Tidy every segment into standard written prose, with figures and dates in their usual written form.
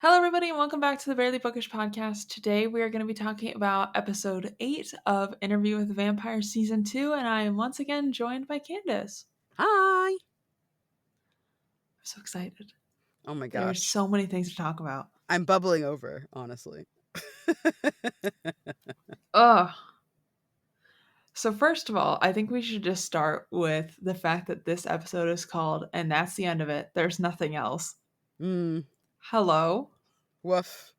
Hello, everybody, and welcome back to the Barely Bookish podcast. Today, we are going to be talking about episode 8 of Interview with the Vampire Season 2, and I am once again joined by Candace. Hi. I'm so excited. Oh my There's gosh. so many things to talk about. I'm bubbling over, honestly. Ugh. So, first of all, I think we should just start with the fact that this episode is called And That's the End of It. There's nothing else. Mm, Hello? woof.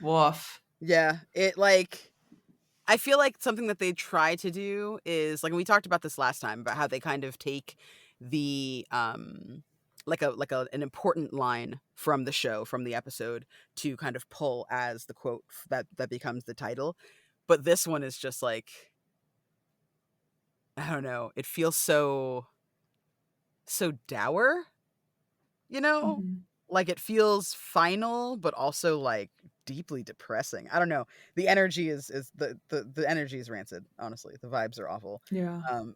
Woof. Yeah, I feel like something that they try to do is like, and we talked about this last time about how they kind of take the an important line from the show, from the episode, to kind of pull as the quote that becomes the title. But this one is just like, I don't know, it feels so dour, you know? Mhm. Like, it feels final, but also, like, deeply depressing. I don't know. The energy is the energy is rancid, honestly. The vibes are awful. Yeah. Um,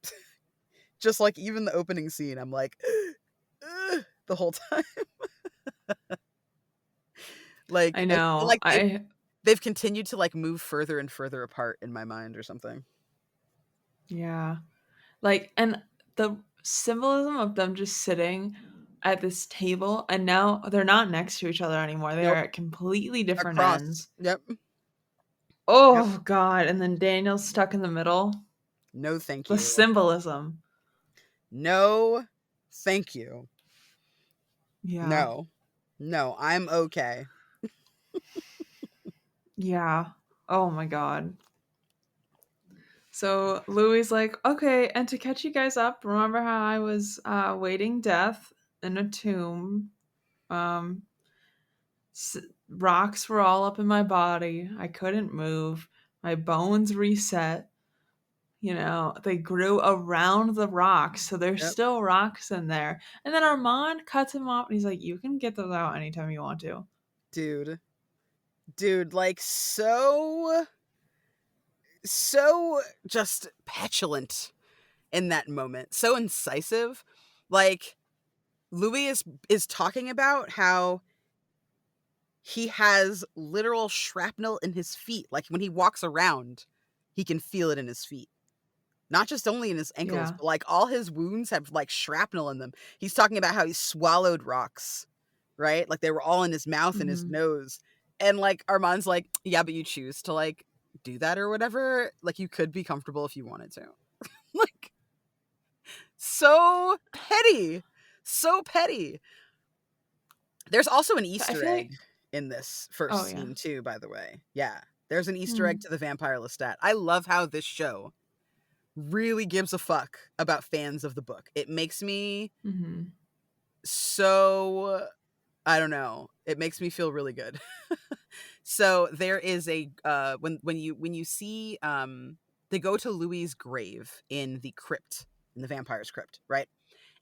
just, like, even the opening scene, I'm like, the whole time. Like, I I feel know. like they've continued to, like, move further and further apart in my mind or something. Yeah. Like, and the symbolism of them just sitting at this table, and now they're not next to each other anymore. They are Nope. at completely different Across. ends. Yep. Yep. Oh God. And then Daniel's stuck in the middle. No, thank The you. symbolism. No, thank you. Yeah. No. No, I'm okay. Yeah. Oh my God. So Louis like, okay, and to catch you guys up, remember how I was waiting death in a tomb? Um, Rocks were all up in my body. I couldn't move. My bones reset. You know, they grew around the rocks, so there's Yep. still rocks in there. And then Armand cuts him off and he's like, you can get those out anytime you want to. Dude, like, so just petulant in that moment. So incisive. Like, Louis is talking about how he has literal shrapnel in his feet. Like, when he walks around, he can feel it in his feet. Not just only in his ankles, Yeah. but, like, all his wounds have, like, shrapnel in them. He's talking about how he swallowed rocks, right? Like, they were all in his mouth and his Hmm. nose. And, like, Armand's like, yeah, but you choose to, like, do that or whatever. Like, you could be comfortable if you wanted to. Like, so petty. So petty. There's also an So I Easter feel like, egg in this first oh yeah. scene, too, by the way. Yeah. There's an Easter egg Hmm. to the Vampire Lestat. I love how this show really gives a fuck about fans of the book. It makes me Hmm. so, I don't know. It makes me feel really good. So there is a when you see they go to Louis's grave in the crypt, in the vampire's crypt, right?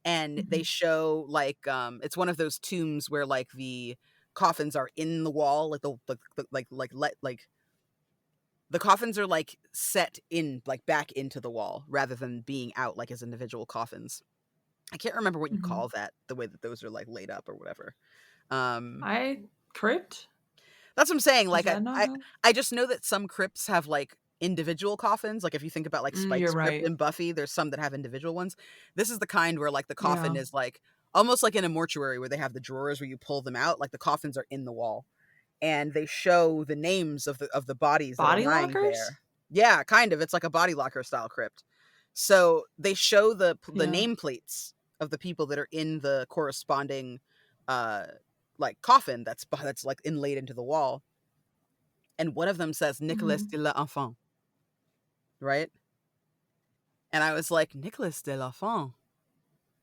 And Hmm. they show, like, it's one of those tombs where, like, the coffins are in the wall, like the coffins are, like, set in, like, back into the wall rather than being out, like, as individual coffins. I can't remember what you Hmm. call that, the way that those are, like, laid up or whatever. Um, Crypt? that's what I'm saying. Is Like, that not how? I just know that some crypts have, like, individual coffins. Like, if you think about, like, You're Spike's crypt right. in Buffy, there's some that have individual ones. This is the kind where, like, the coffin Yeah. is, like, almost like in a mortuary where they have the drawers where you pull them out. Like, the coffins are in the wall, and they show the names of the bodies that are Body lying lockers? there. Yeah, kind of. It's like a body locker style crypt. So they show the Yeah. nameplates of the people that are in the corresponding, uh, like, coffin that's like inlaid into the wall, and one of them says Nicolas de Hmm. l'Enfant, right? And I was like, Nicolas de l'Enfant.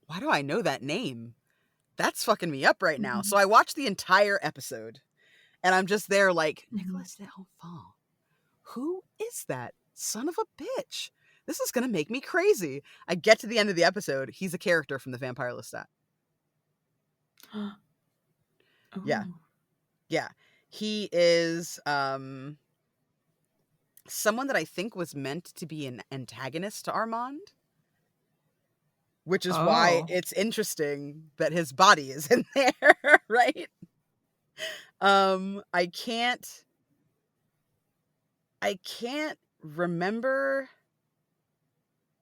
Why do I know that name? That's fucking me up right now. Hmm. So I watched the entire episode, and I'm just there like, Hmm. Nicolas de l'Enfant. Who is that son of a bitch? This is gonna make me crazy. I get to the end of the episode. He's a character from the Vampire Lestat. Yeah, Oh. yeah. He is someone that I think was meant to be an antagonist to Armand, which is why Oh. it's interesting that his body is in there, right? I can't remember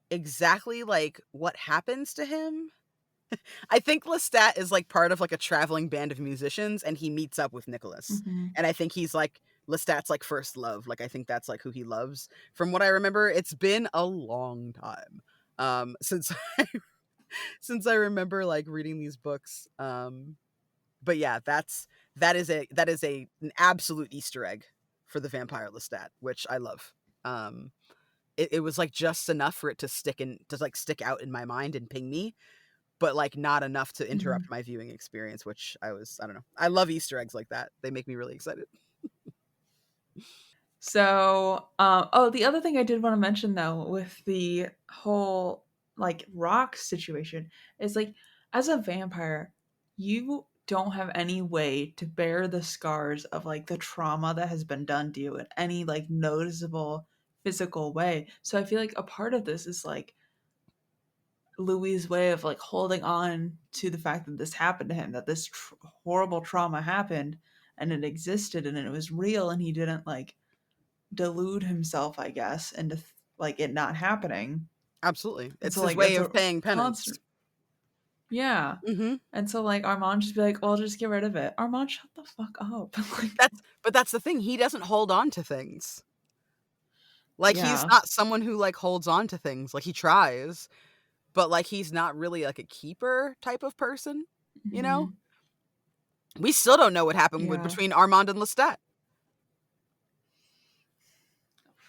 exactly, like, what happens to him. I think Lestat is, like, part of, like, a traveling band of musicians, and he meets up with Nicholas, Mhm. and I think he's, like, Lestat's, like, first love, like, I think that's, like, who he loves. From what I remember, it's been a long time, since since I remember, like, reading these books, but yeah, that is an absolute Easter egg for the Vampire Lestat, which I love. Um, it was, like, just enough for it to, like, stick out in my mind and ping me, but, like, not enough to interrupt Mhm. my viewing experience, which I don't know. I love Easter eggs like that. They make me really excited. So, oh, the other thing I did wanna mention, though, with the whole, like, rock situation is, like, as a vampire, you don't have any way to bear the scars of, like, the trauma that has been done to you in any, like, noticeable physical way. So I feel like a part of this is, like, Louis' way of, like, holding on to the fact that this happened to him, that this horrible trauma happened, and it existed, and it was real, and he didn't, like, delude himself, I guess, into like it not happening. Absolutely. And It's so his like way it's of a paying penance. constant, yeah. Mhm. And so like Armand just be like, well, just get rid of it. Armand, shut the fuck up. Like, That's the thing, he doesn't hold on to things. Like, he's yeah. not someone who, like, holds on to things, like, he tries, but, like, he's not really, like, a keeper type of person, you know? Hmm. We still don't know what happened with Yeah. between Armand and Lestat.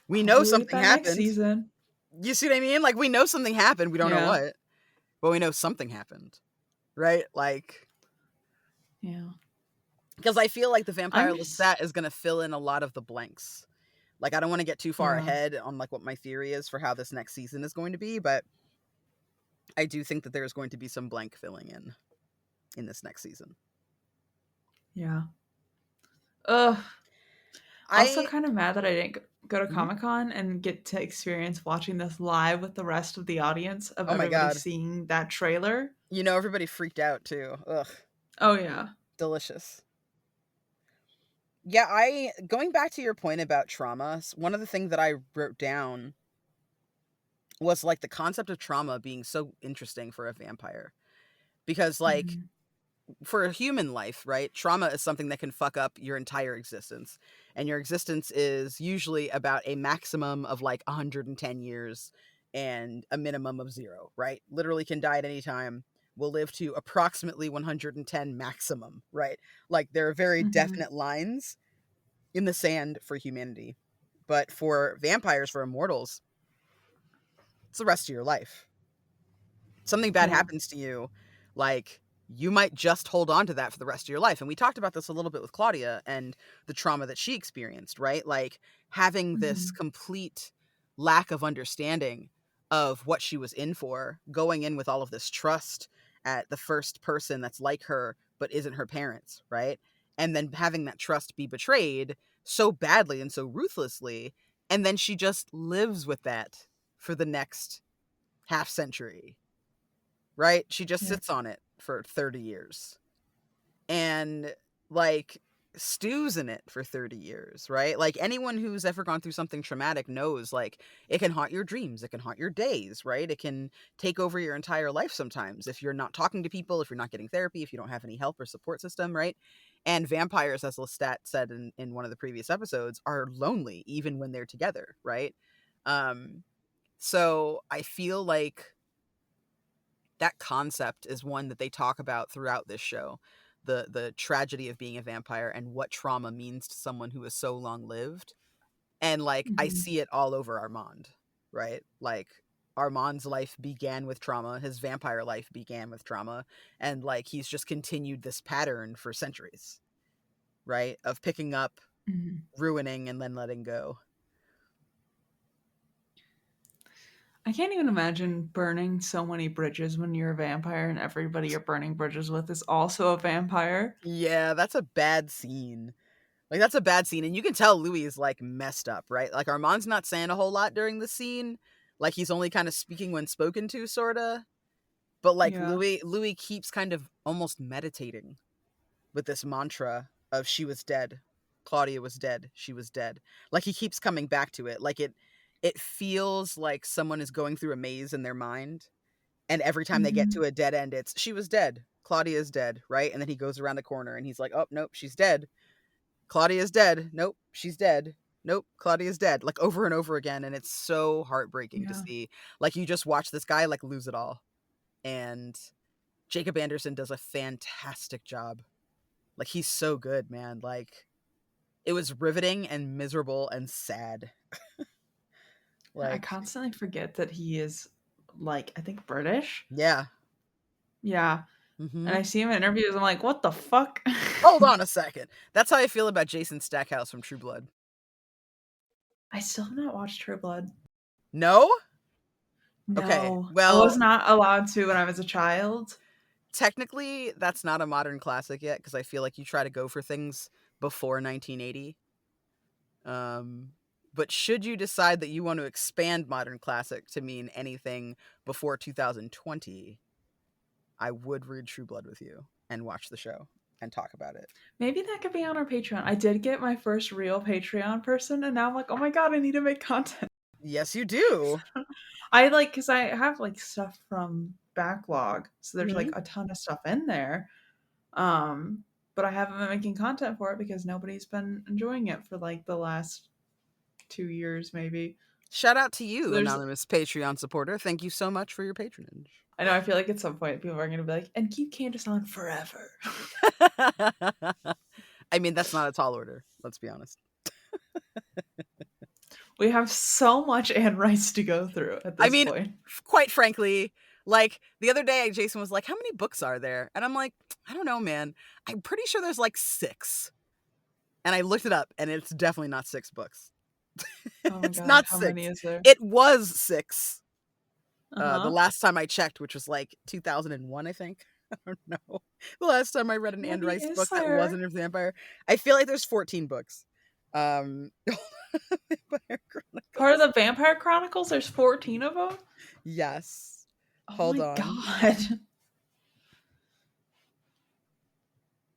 We know Hopefully we get something that next happened. season. You see what I mean? Like, we know something happened, we don't know Yeah. what, but we know something happened, right? Like, Yeah. because I feel like the I Vampire miss, Lestat is gonna fill in a lot of the blanks. Like, I don't wanna get too far yeah. ahead on, like, what my theory is for how this next season is going to be, but I do think that there's going to be some blank filling in this next season. Yeah. Ugh. Also I kind of mad that I didn't go to Mhm. Comic-Con and get to experience watching this live with the rest of the audience of Oh my everybody god. seeing that trailer. You know, everybody freaked out too. Ugh, Oh yeah. delicious. Yeah, I going back to your point about trauma, one of the things that I wrote down was, like, the concept of trauma being so interesting for a vampire. Because, like, Mhm. for a human life, right, trauma is something that can fuck up your entire existence, and your existence is usually about a maximum of, like, 110 years and a minimum of 0, right? Literally can die at any time, will live to approximately 110 maximum, right? Like, there are very Mhm. definite lines in the sand for humanity. But for vampires, for immortals, it's the rest of your life. Something bad Yeah. happens to you, like, you might just hold on to that for the rest of your life. And we talked about this a little bit with Claudia and the trauma that she experienced, right? Like, having this Mhm. complete lack of understanding of what she was in for, going in with all of this trust at the first person that's like her but isn't her parents, right? And then having that trust be betrayed so badly and so ruthlessly, and then she just lives with that for the next half century, right? She just Yeah. sits on it for 30 years and, like, stews in it for 30 years, right? Like, anyone who's ever gone through something traumatic knows, like, it can haunt your dreams, it can haunt your days, right? It can take over your entire life sometimes if you're not talking to people, if you're not getting therapy, if you don't have any help or support system, right? And vampires, as Lestat said in one of the previous episodes, are lonely even when they're together, right? Um, so I feel like that concept is one that they talk about throughout this show. The tragedy of being a vampire and what trauma means to someone who is so long lived. And, like, I Mhm. see it all over Armand, right? Like, Armand's life began with trauma, his vampire life began with trauma, and, like, he's just continued this pattern for centuries, right? Of picking up, Mhm. ruining, and then letting go. I can't even imagine burning so many bridges when you're a vampire and everybody you're burning bridges with is also a vampire. Yeah, that's a bad scene. Like, that's a bad scene, and you can tell Louis is, like, messed up, right? Like, Armand's not saying a whole lot during the scene. Like, he's only kind of speaking when spoken to, sorta. But, like, Yeah. Louis keeps kind of almost meditating with this mantra. of she was dead. Claudia was dead. She was dead. Like he keeps coming back to it. Like it feels like someone is going through a maze in their mind, and every time they get to Mhm. a dead end, it's she was dead. Claudia's dead, right? And then he goes around the corner and he's like, "Oh, nope, she's dead. Claudia's dead. Nope, she's dead. Nope, Claudia's dead." Like over and over again, and it's so heartbreaking to Yeah. see. Like you just watch this guy like lose it all. And Jacob Anderson does a fantastic job. Like he's so good, man. Like it was riveting and miserable and sad. I Like, constantly forget that he is, like, I think British. yeah. Yeah, and Mm-hmm. I see him in interviews, I'm like, "What the fuck?" Hold on a second. That's how I feel about Jason Stackhouse from True Blood. I still have not watched True Blood. No? Okay. No, I was Well, not allowed to when I was a child. technically, that's not a modern classic yet because I feel like you try to go for things before 1980. Um, but should you decide that you want to expand modern classic to mean anything before 2020, I would read True Blood with you and watch the show and talk about it. Maybe that could be on our Patreon. I did get my first real Patreon person, and now I'm like, "Oh my god, I need to make content." Yes, you do. I like because I have like stuff from backlog, so there's Mm-hmm. like a ton of stuff in there. Um, but I haven't been making content for it because nobody's been enjoying it for like the last 2 years, maybe. Shout out to So you, there's, anonymous Patreon supporter. Thank you so much for your patronage. I know, I feel like at some point people are going to be like, and keep Candace on forever. I mean, that's not a tall order. Let's be honest. We have so much Anne Rice to go through at I this mean, point. quite frankly, like the other day, Jason was like, "How many books are there?" And I'm like, "I don't know, man. I'm pretty sure there's like 6." And I looked it up, and it's definitely not 6 books. Oh my It's god, not how many 6. is there? It was 6. Uh The huh. last time I checked, which was like 2001, I think. I don't know. The last time I read an How Anne many Rice is book that there? wasn't a vampire, I feel like there's 14 books. Vampire Part of Chronicles. the Vampire Chronicles, there's 14 of them? Yes. Oh Hold my on. god.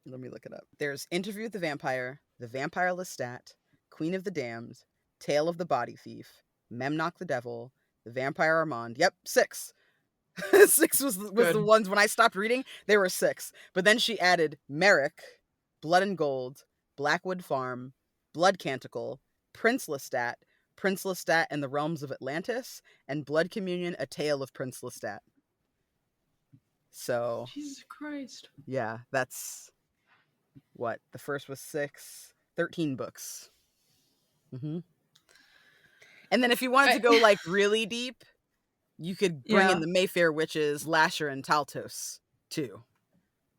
Let me look it up. There's Interview with the Vampire Lestat, Queen of the Damned, Tale of the Body Thief, Memnoch the Devil, the Vampire Armand. Yep, 6. 6 was the Good. ones when I stopped reading. There were 6, but then she added Merrick, Blood and Gold, Blackwood Farm, Blood Canticle, Prince Lestat and the Realms of Atlantis, and Blood Communion: A Tale of Prince Lestat. So Jesus Christ. yeah, that's what the first was 6, 13 books. Mm-hmm. And then if you wanted to I, go like really deep, you could bring in yeah. the Mayfair Witches, Lasher, and Taltos too.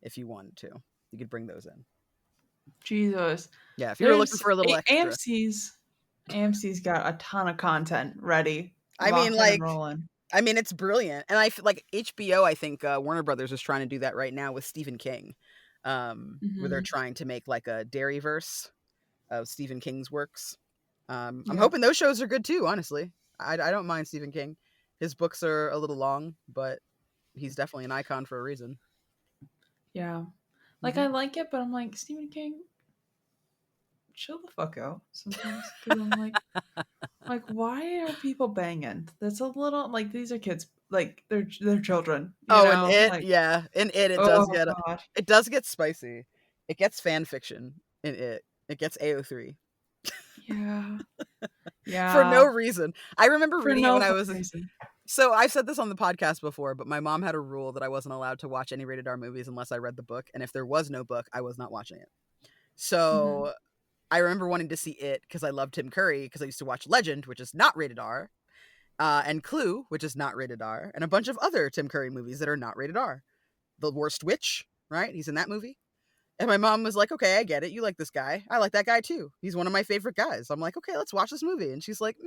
If you wanted to, you could bring those in. Jesus. Yeah, if you were looking There's for a little extra. AMC's got a ton of content ready, I mean, rocking and like, rolling. it's brilliant, and I feel like HBO. I think Warner Brothers is trying to do that right now with Stephen King, where they're Hmm. trying to make like a Dairyverse of Stephen King's works. I'm Yeah. hoping those shows are good too. Honestly, I don't mind Stephen King. His books are a little long, but he's definitely an icon for a reason. Yeah. Like, Hmm. I like it, but I'm like, Stephen King, chill the fuck out sometimes. Because I'm like, why are people banging? That's a little, like, these are kids. Like, they're children, you Oh, and know? it, Like, yeah, in it oh does get god. spicy. It gets fan fiction in it. It gets AO3 Yeah. for no Yeah. reason. I remember For reading it no when I fucking was reason. so I've said this on the podcast before, but my mom had a rule that I wasn't allowed to watch any rated R movies unless I read the book, and if there was no book, I was not watching it. Hmm. So I remember wanting to see it because I loved Tim Curry because I used to watch Legend, which is not rated R, and Clue, which is not rated R, and a bunch of other Tim Curry movies that are not rated R. The Worst Witch, right? He's in that movie. And my mom was like, "Okay, I get it. You like this guy. I like that guy too. He's one of my favorite guys." I'm like, "Okay, let's watch this movie." And she's like,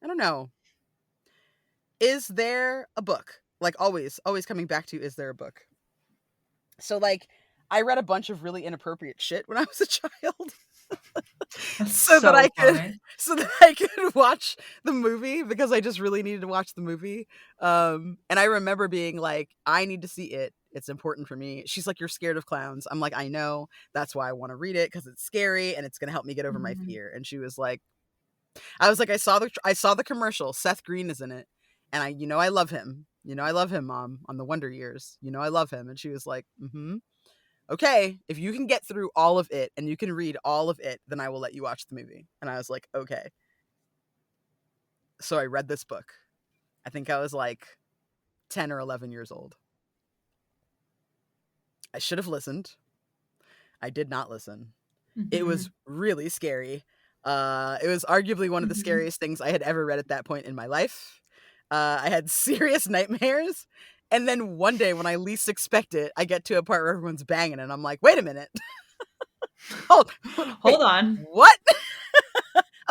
"I don't know. Is there a book?" Like always coming back to, is there a book? So like I read a bunch of really inappropriate shit when I was a child That's so that I so could funny. watch the movie because I just really needed to watch the movie. And I remember being like, I need to see it It's important for me. She's like, you're scared of clowns. I'm like, I know. That's why I want to read it, because it's scary and it's going to help me get over my Mhm. fear. And she was like, I was like, I saw the commercial. Seth Green is in it. And I love him. I love him, Mom, on the Wonder Years. I love him. And she was like, mm-hmm. Okay, if you can get through all of it and you can read all of it, then I will let you watch the movie. And I was like, okay. So I read this book. I think I was like 10 or 11 years old. I should have listened. I did not listen. It was Mhm. really scary. It was arguably one of the Mhm. scariest things I had ever read at that point in my life. I had serious nightmares. And then one day, when I least expect it, I get to a part where everyone's banging, and I'm like, wait a minute. Hold, wait, Hold on. what?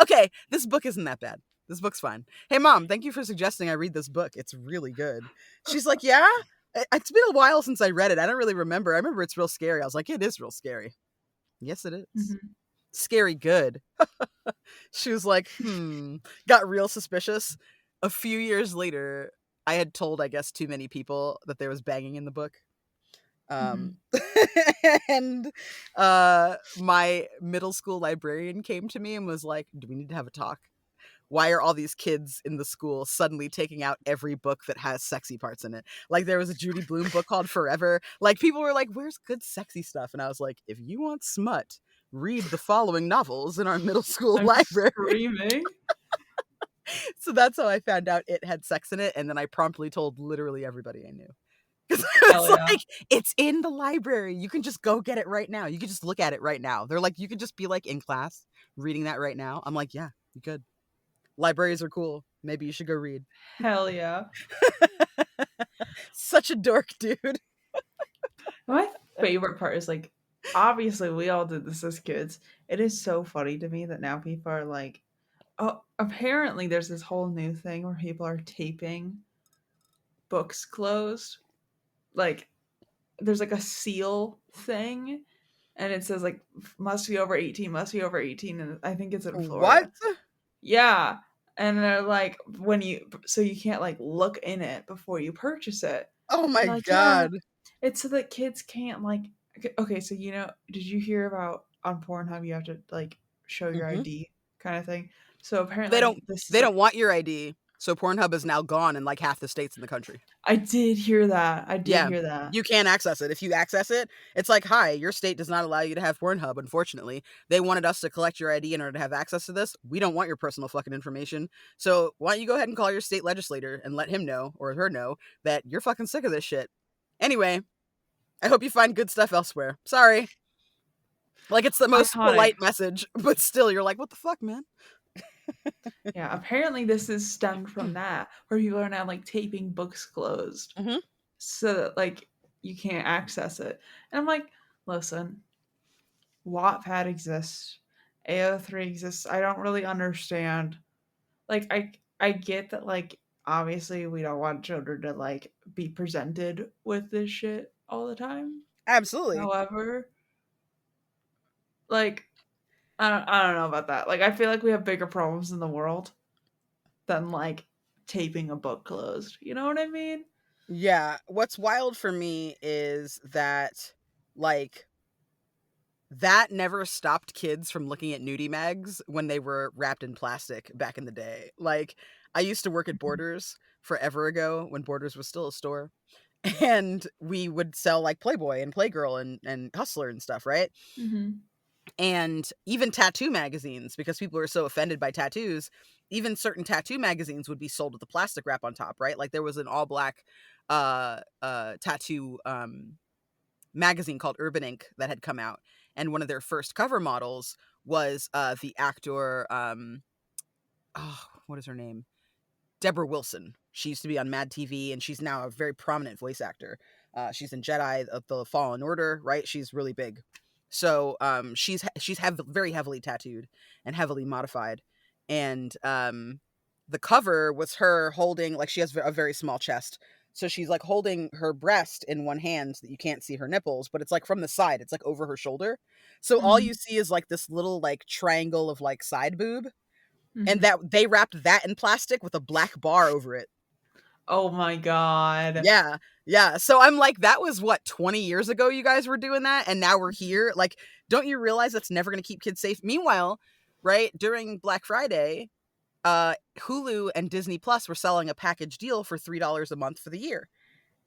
Okay, this book isn't that bad. This book's fine. Hey, Mom, thank you for suggesting I read this book. It's really good. She's like, yeah? It's been a while since I read it. I don't really remember. I remember it's real scary. I was like, it is real scary. Yes, it is. Mhm. Scary good. She was like, got real suspicious. A few years later, I had told, I guess, too many people that there was banging in the book. Um, Mhm. and my middle school librarian came to me and was like, do we need to have a talk? Why are all these kids in the school suddenly taking out every book that has sexy parts in it? Like, there was a Judy Blume book called Forever. Like, people were like, where's good sexy stuff? And I was like, if you want smut, read the following novels in our middle school I'm library. screaming. So that's how I found out it had sex in it. And then I promptly told literally everybody I knew. Because Hell it's yeah. like, it's in the library. You can just go get it right now. You can just look at it right now. They're like, you could just be like in class reading that right now. I'm like, yeah, you could. Libraries are cool. Maybe you should go read. Hell yeah. Such a dork, dude. My favorite part is like, obviously we all did this as kids. It is so funny to me that now people are like, oh, apparently there's this whole new thing where people are taping books closed. Like, there's like a seal thing, and it says like must be over 18, must be over 18, and I think it's in What? Florida. Yeah. And they're like, when you, so you can't like look in it before you purchase it. Oh And my they're like, yeah, god. it's so that kids can't like, okay, so did you hear about on Pornhub you have to like show your Hmm. ID kind of thing? So They don't apparently this they is don't like, want your ID. So Pornhub is now gone in like half the states in the country. I did hear that. I did Yeah. hear that. You can't access it. If you access it, it's like, hi, your state does not allow you to have Pornhub, unfortunately. They wanted us to collect your ID in order to have access to this. We don't want your personal fucking information. So why don't you go ahead and call your state legislator and let him know or her know that you're fucking sick of this shit. Anyway, I hope you find good stuff elsewhere. Sorry. Like, it's the most Iconic. polite message, but still, you're like, what the fuck, man? Yeah, apparently this is stemmed from that, where people are now like taping books closed Hmm. so that like you can't access it. And I'm like, listen, Wattpad exists, AO3 exists. I don't really understand. Like I get that like obviously we don't want children to like be presented with this shit all the time. Absolutely. However, like I don't know about that. Like I feel like we have bigger problems in the world than like taping a book closed. You know what I mean? Yeah. What's wild for me is that, like, that never stopped kids from looking at nudie mags when they were wrapped in plastic back in the day. Like, I used to work at Mhm. Borders forever ago when Borders was still a store. And we would sell like Playboy and Playgirl and Hustler and stuff, right? Mhm. And even tattoo magazines, because people are so offended by tattoos. Even certain tattoo magazines would be sold with the plastic wrap on top, right? Like, there was an all black tattoo magazine called Urban Ink that had come out, and one of their first cover models was the actor, oh, what is her name, Deborah Wilson. She used to be on Mad TV, and she's now a very prominent voice actor. She's in Jedi of the Fallen Order, right? She's really big. So she's very heavily tattooed and heavily modified, and the cover was her holding, like, she has a very small chest. So she's like holding her breast in one hand so that you can't see her nipples, but it's like from the side, it's like over her shoulder. So all you Mhm. see is like this little like triangle of like side boob, and Mhm. that they wrapped that in plastic with a black bar over it. Oh my god. Yeah. Yeah, so I'm like, that was what, 20 years ago you guys were doing that, and now we're here? Like, don't you realize that's never gonna keep kids safe? Meanwhile, right, during Black Friday, Hulu and Disney Plus were selling a package deal for $3 a month for the year.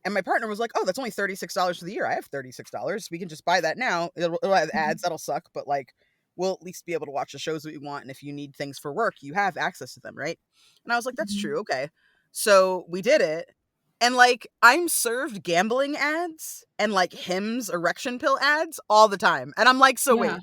And my partner was like, "Oh, that's only $36 for the year. I have $36. We can just buy that now. It'll have ads. Mhm. That'll suck, but like, we'll at least be able to watch the shows that we want. And if you need things for work, you have access to them, right?" And I was like, "That's Mhm. true. Okay." So we did it. And like, I'm served gambling ads and like Hims erection pill ads all the time. And I'm like, so Yeah. wait,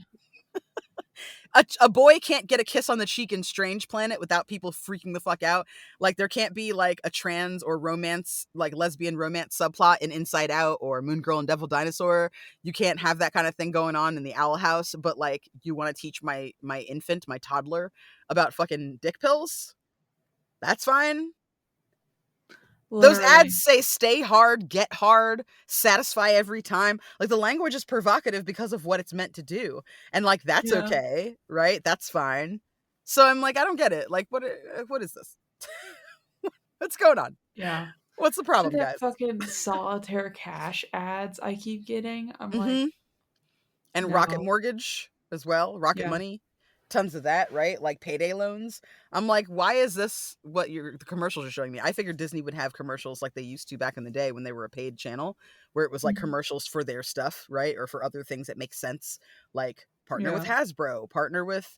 a boy can't get a kiss on the cheek in Strange Planet without people freaking the fuck out. Like there can't be like a trans or romance, like lesbian romance subplot in Inside Out or Moon Girl and Devil Dinosaur. You can't have that kind of thing going on in the Owl House. But like, you want to teach my infant, my toddler, about fucking dick pills? That's fine. Those ads Literally. say stay hard, get hard, satisfy every time. Like the language is provocative because of what it's meant to do. And like that's Yeah. okay, right? That's fine. So I'm like, I don't get it. Like what is this? What's going on? Yeah. What's the So problem, that guys? fucking solitaire cash ads I keep getting, I'm like, Mhm. And Rocket no. Mortgage as well, Rocket Yeah. Money. Tons of that, right? Like payday loans. I'm like, why is this what the commercials are showing me? I figured Disney would have commercials like they used to back in the day when they were a paid channel, where it was like Mhm. commercials for their stuff, right? Or for other things that make sense, like partner with Yeah. Hasbro, partner with,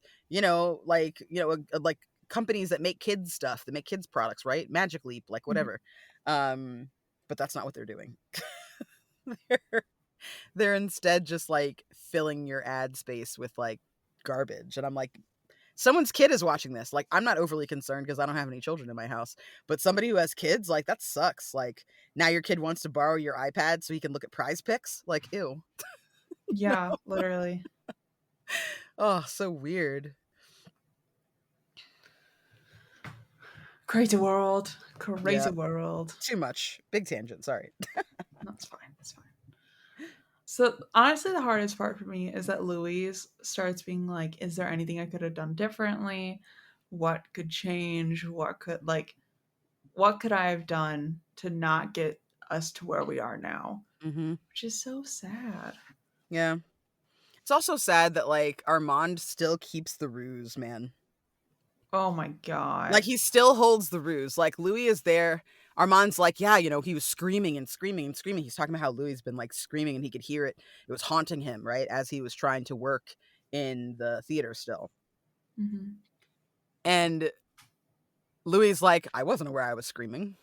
like companies that make kids stuff, that make kids products, right? Magic Leap, like Mhm. whatever. Um, but that's not what they're doing. they're they're instead just like filling your ad space with like garbage. And I'm like, someone's kid is watching this. Like, I'm not overly concerned because I don't have any children in my house. But somebody who has kids, like, that sucks. Like, now your kid wants to borrow your iPad so he can look at prize picks. Like, ew. Yeah, literally. Oh, so weird. Crazy world. Yeah, Crazy world. too much. Big tangent. Sorry. That's fine. That's fine. So honestly, the hardest part for me is that Louise starts being like, "Is there anything I could have done differently? What could change? What could I have done to not get us to where we are now?" Hmm. Which is so sad. Yeah. It's also sad that like Armand still keeps the ruse, man. Oh my Like god. he still holds the ruse. Like Louis is there. Armand's like, yeah, he was screaming and screaming and screaming. He's talking about how Louis has been like screaming and he could hear it. It was haunting him, right? As he was trying to work in the theater still. Hmm. And Louis like, I wasn't aware I was screaming.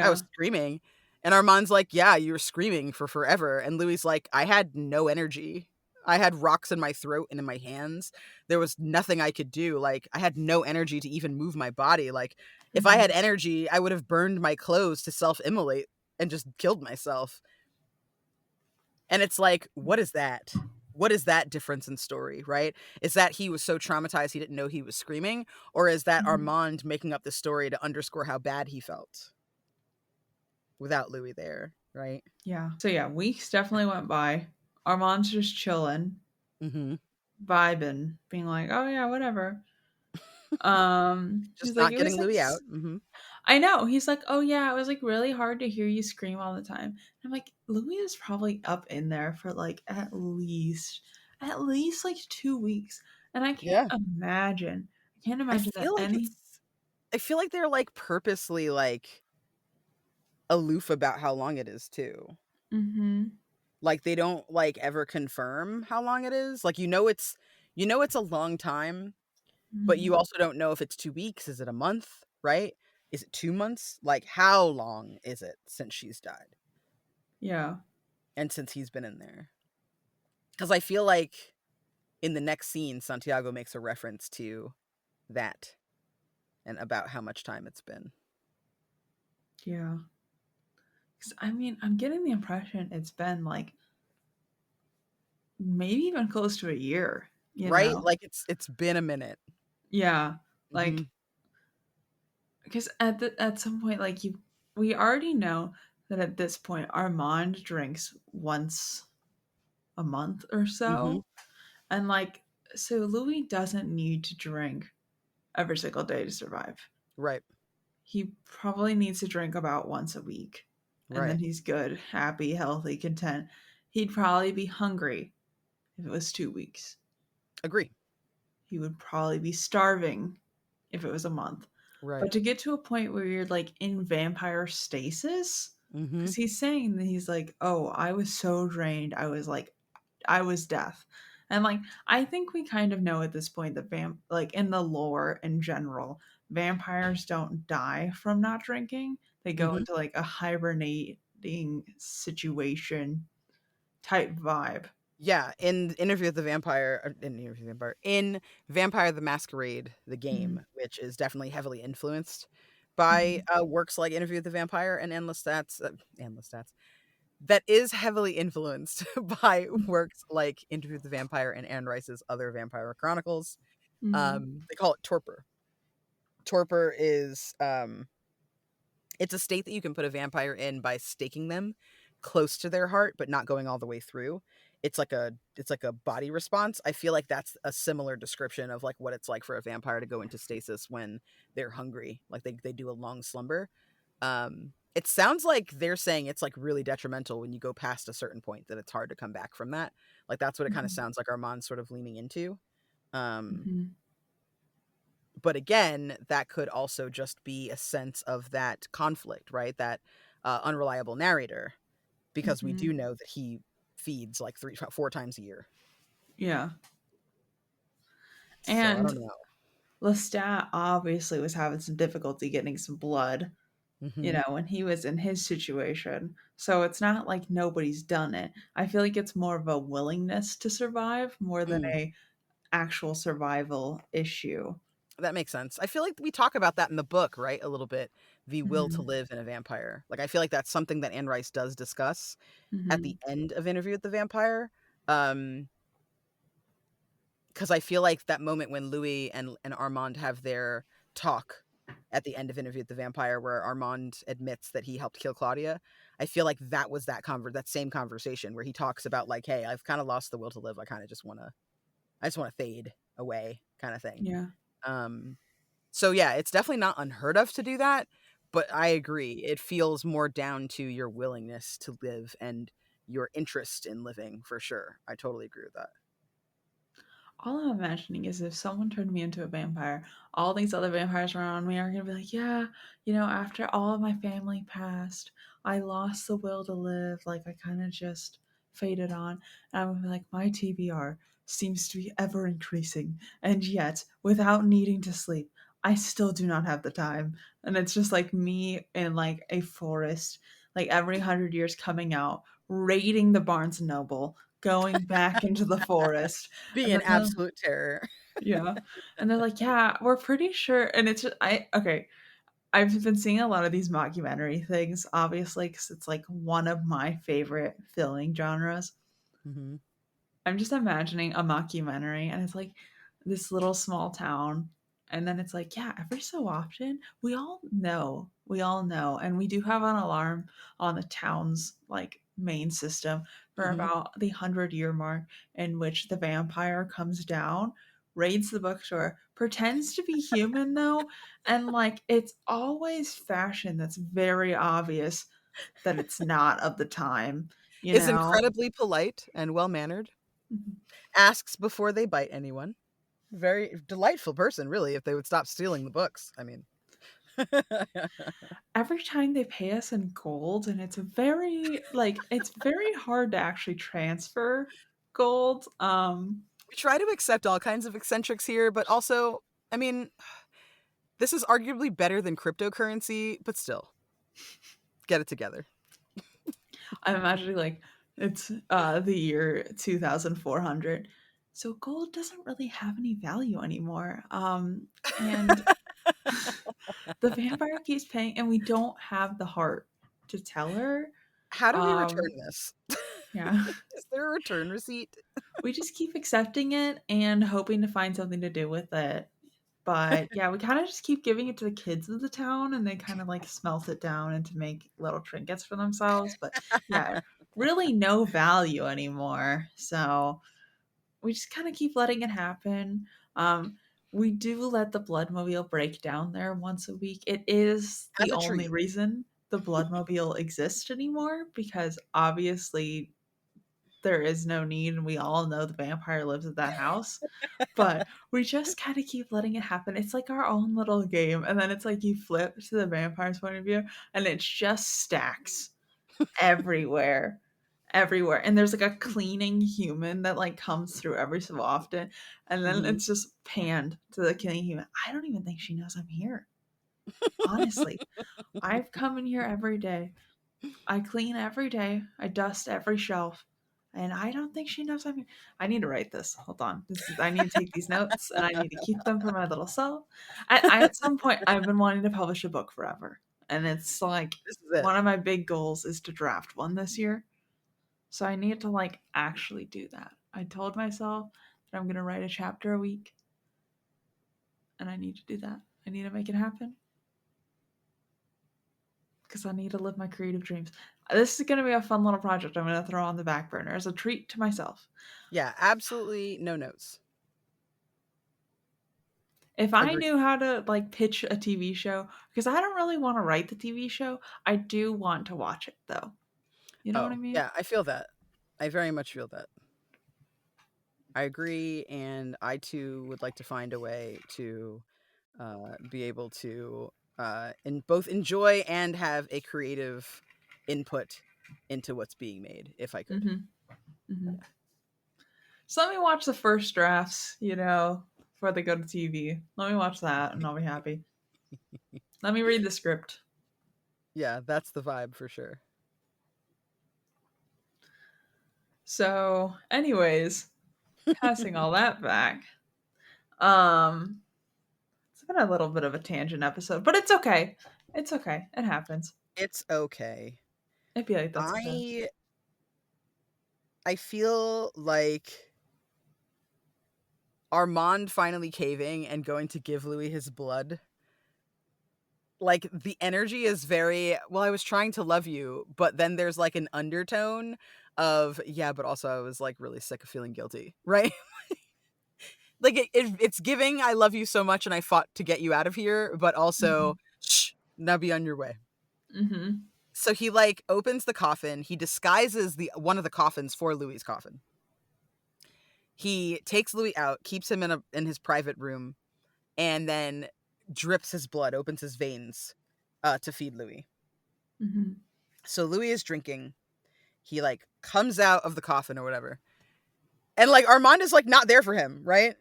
I was Yeah. screaming. And Armand's like, yeah, you were screaming for forever. And Louis like, I had no energy. I had rocks in my throat and in my hands. There was nothing I could do. Like, I had no energy to even move my body. Like, if I had Hmm. energy, I would have burned my clothes to self immolate and just killed myself. And it's like, what is that? What is that difference in story, right? Is that he was so traumatized he didn't know he was screaming? Or is that Hmm. Armand making up the story to underscore how bad he felt without Louis there, right? Yeah. So yeah, weeks definitely went by. Armand's just chilling, Mm-hmm. vibing, being like, "Oh yeah, whatever." Just He's like, not "It getting was like Louis out. Mm-hmm. I know." He's like, "Oh yeah, it was like really hard to hear you scream all the time." And I'm like, "Louis is probably up in there for like at least like 2 weeks." And Yeah. I can't imagine that any I feel like they're like purposely like aloof about how long it is too. Mhm. Like they don't like ever confirm how long it is. Like you know it's a long time, but you Mhm. also don't know if it's 2 weeks, is it a month, right? Is it 2 months? Like how long is it since she's died Yeah. and since he's been in there? Cuz I feel like in the next scene Santiago makes a reference to that and about how much time it's been. Yeah. 'Cause I mean, I'm getting the impression it's been like maybe even close to a year, you Right? know? Like it's been a minute. Yeah. Like Mhm. because at some point, like we already know that at this point Armand drinks once a month or Mhm. so, and like so Louis doesn't need to drink every single day to survive. Right. He probably needs to drink about once a week. and then Right. he's good, happy, healthy, content. He'd probably be hungry if it was 2 weeks. Agree. He would probably be starving if it was a month. Right. But to get to a point where you're like in vampire stasis, Mhm. because he's saying that he's like, oh, I was so drained. I was death. And like, I think we kind of know at this point that like in the lore in general, vampires don't die from not drinking. They go Mhm. into like a hibernating situation type vibe. Yeah, in Interview with the Vampire, in Vampire the Masquerade, the Mhm. game, which is definitely heavily influenced by, Mhm. works like Interview with the Vampire and Endless Stats, that is heavily influenced by works like Interview with the Vampire and Anne Rice's other Vampire Chronicles. Mhm. They call it torpor. Torpor is, it's a state that you can put a vampire in by staking them close to their heart, but not going all the way through. It's like a body response. I feel like that's a similar description of like what it's like for a vampire to go into stasis when they're hungry. Like they do a long slumber. It sounds like they're saying it's like really detrimental when you go past a certain point, that it's hard to come back from that. Like that's what it kind of Mhm. sounds like Armand's sort of leaning into. Um, Mhm. but again, that could also just be a sense of that conflict, right? That unreliable narrator, because we do Mhm. know that he feeds like 4 times a year. Yeah. So I And don't know. Lestat obviously was having some difficulty getting some blood, Hmm. when he was in his situation. So it's not like nobody's done it. I feel like it's more of a willingness to survive more than Mm, a actual survival issue. that makes sense. I feel like we talk about that in the book, right? A little bit, the will to Mhm. live in a vampire. Like I feel like that's something that Anne Rice does discuss at the Mhm. end of Interview with the Vampire. Um, because I feel like that moment when Louis and Armand have their talk at the end of Interview with the Vampire, where Armand admits that he helped kill Claudia, I feel like that was that same conversation where he talks about like, hey, I've kind of lost the will to live. I just want to fade away, kind of thing. Yeah. Um, so yeah, it's definitely not unheard of to do that, but I agree. It feels more down to your willingness to live and your interest in living, for sure. I totally agree with that. All I'm imagining is if someone turned me into a vampire, all these other vampires around me are gonna be like, yeah, after all of my family passed, I lost the will to live. Like, I kind of just faded on. And I'm gonna be like, my TBR seems to be ever increasing. And yet, without needing to sleep, I still do not have the time. And it's just like me in like a forest, like every 100 years coming out, raiding the Barnes and Noble, going back into the forest. Being And an then absolute terror. yeah. And they're like, "Yeah, we're pretty sure." And it's just, okay, I've been seeing a lot of these mockumentary things, obviously, because it's like one of my favorite filming genres. Hmm. I'm just imagining a mockumentary, and it's like this little small town, and then it's like, yeah, every so often, we all know, and we do have an alarm on the town's like main system for Hmm. about the 100-year mark, in which the vampire comes down, raids the bookstore, pretends to be human though, and like it's always fashion that's very obvious that it's not of the time, you Is know? incredibly polite and well mannered. Mhm. Asks before they bite anyone. Very delightful person, really, if they would stop stealing the books. I mean, Every time they pay us in gold, and it's very hard to actually transfer gold. we try to accept all kinds of eccentrics here, but also, I mean, this is arguably better than cryptocurrency, but still, get it together. I'm imagining like it's the year 2400, so gold doesn't really have any value anymore. And the vampire keeps paying, and we don't have the heart to tell her. How do we return um this? yeah. Is there a return receipt? We just keep accepting it and hoping to find something to do with it. But yeah, we kind of just keep giving it to the kids of the town, and they kind of like smelt it down and to make little trinkets for themselves. But yeah, really no value anymore. So we just kind of keep letting it happen. Um, we do let the Bloodmobile break down there once a week. It is As the a only treat. reason. the Bloodmobile exist anymore because obviously there is no need and we all know the vampire lives at that house. But we just kind of keep letting it happen. It's like our own little game. And then it's like you flip to the vampire's point of view and it just stacks everywhere. Everywhere. And there's like a cleaning human that like comes through every so often. And then Mhm. it's just panned to the cleaning human. I don't even think she knows I'm here. Honestly. I've come in here every day. I clean every day. I dust every shelf. And I don't think she knows I'm here. I need to write this. Hold on. I need to take these notes and I need to keep them for my little self. At some point, I've been wanting to publish a book forever. And it's like This is it. one of my big goals is to draft one this year. So I need to like actually do that. I told myself that I'm going to write a chapter a week. And I need to do that. I need to make it happen. Because I need to live my creative dreams. This is going to be a fun little project I'm going to throw on the back burner as a treat to myself. Yeah, absolutely no notes. If I Agree. knew how to like pitch a TV show, because I don't really want to write the TV show, I do want to watch it though. You know what I Oh, mean? yeah, I feel that. I very much feel that. I agree, and I too would like to find a way to be able to both enjoy and have a creative input into what's being made, if I could. Mm-hmm. Mm-hmm. So let me watch the first drafts, before they go to TV. Let me watch that and I'll be happy. Let me read the script. Yeah, that's the vibe for sure. So, anyways, passing all that back. Um, it's been a little bit of a tangent episode, but it's okay. It's okay. It happens. It's okay. I feel like that's okay. I I feel like Armand finally caving and going to give Louis his blood, like the energy is very well. I was trying to love you, but then there's like an undertone of yeah, but also I was like really sick of feeling guilty, right? Like it's giving I love you so much and I fought to get you out of here, but Mm-hmm. also shh, now be on your way. Mm-hmm. So he like opens the coffin, he disguises the one of the coffins for Louis's coffin. He takes Louis out, keeps him in his private room, and then drips his blood, opens his veins to feed Louis. Mm-hmm. So Louis is drinking. He like comes out of the coffin or whatever. And like Armand is like not there for him, right?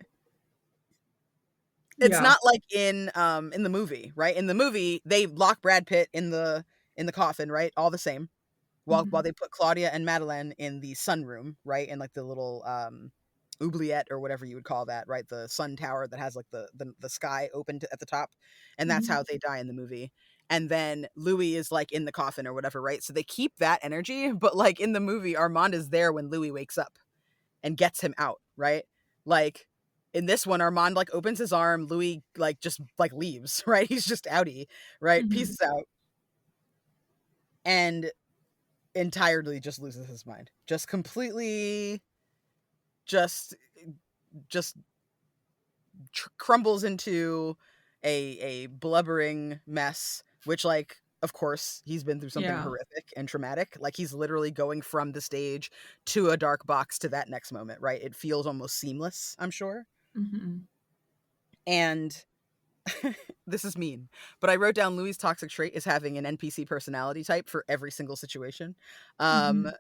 It's Yeah. not like in the movie, right? In the movie, they lock Brad Pitt in the coffin, right? All the same. While Mm-hmm. they put Claudia and Madeleine in the sunroom, right? In like the little oubliette or whatever you would call that, right? The sun tower that has like the sky open at the top. And that's Mm-hmm. how they die in the movie. And then Louis is like in the coffin or whatever, right? So they keep that energy, but like in the movie, Armand is there when Louis wakes up and gets him out, right? Like in this one, Armand like opens his arm, Louis like just like leaves, right? He's just outie, right? Mm-hmm. Pieces out and entirely just loses his mind. Just completely just just crumbles into a blubbering mess, which like of course he's been through something Yeah. horrific and traumatic. Like he's literally going from the stage to a dark box to that next moment, right? It feels almost seamless, I'm sure. Mm-hmm. And this is mean, but I wrote down Louis' toxic trait is having an NPC personality type for every single situation. Mm-hmm. Um,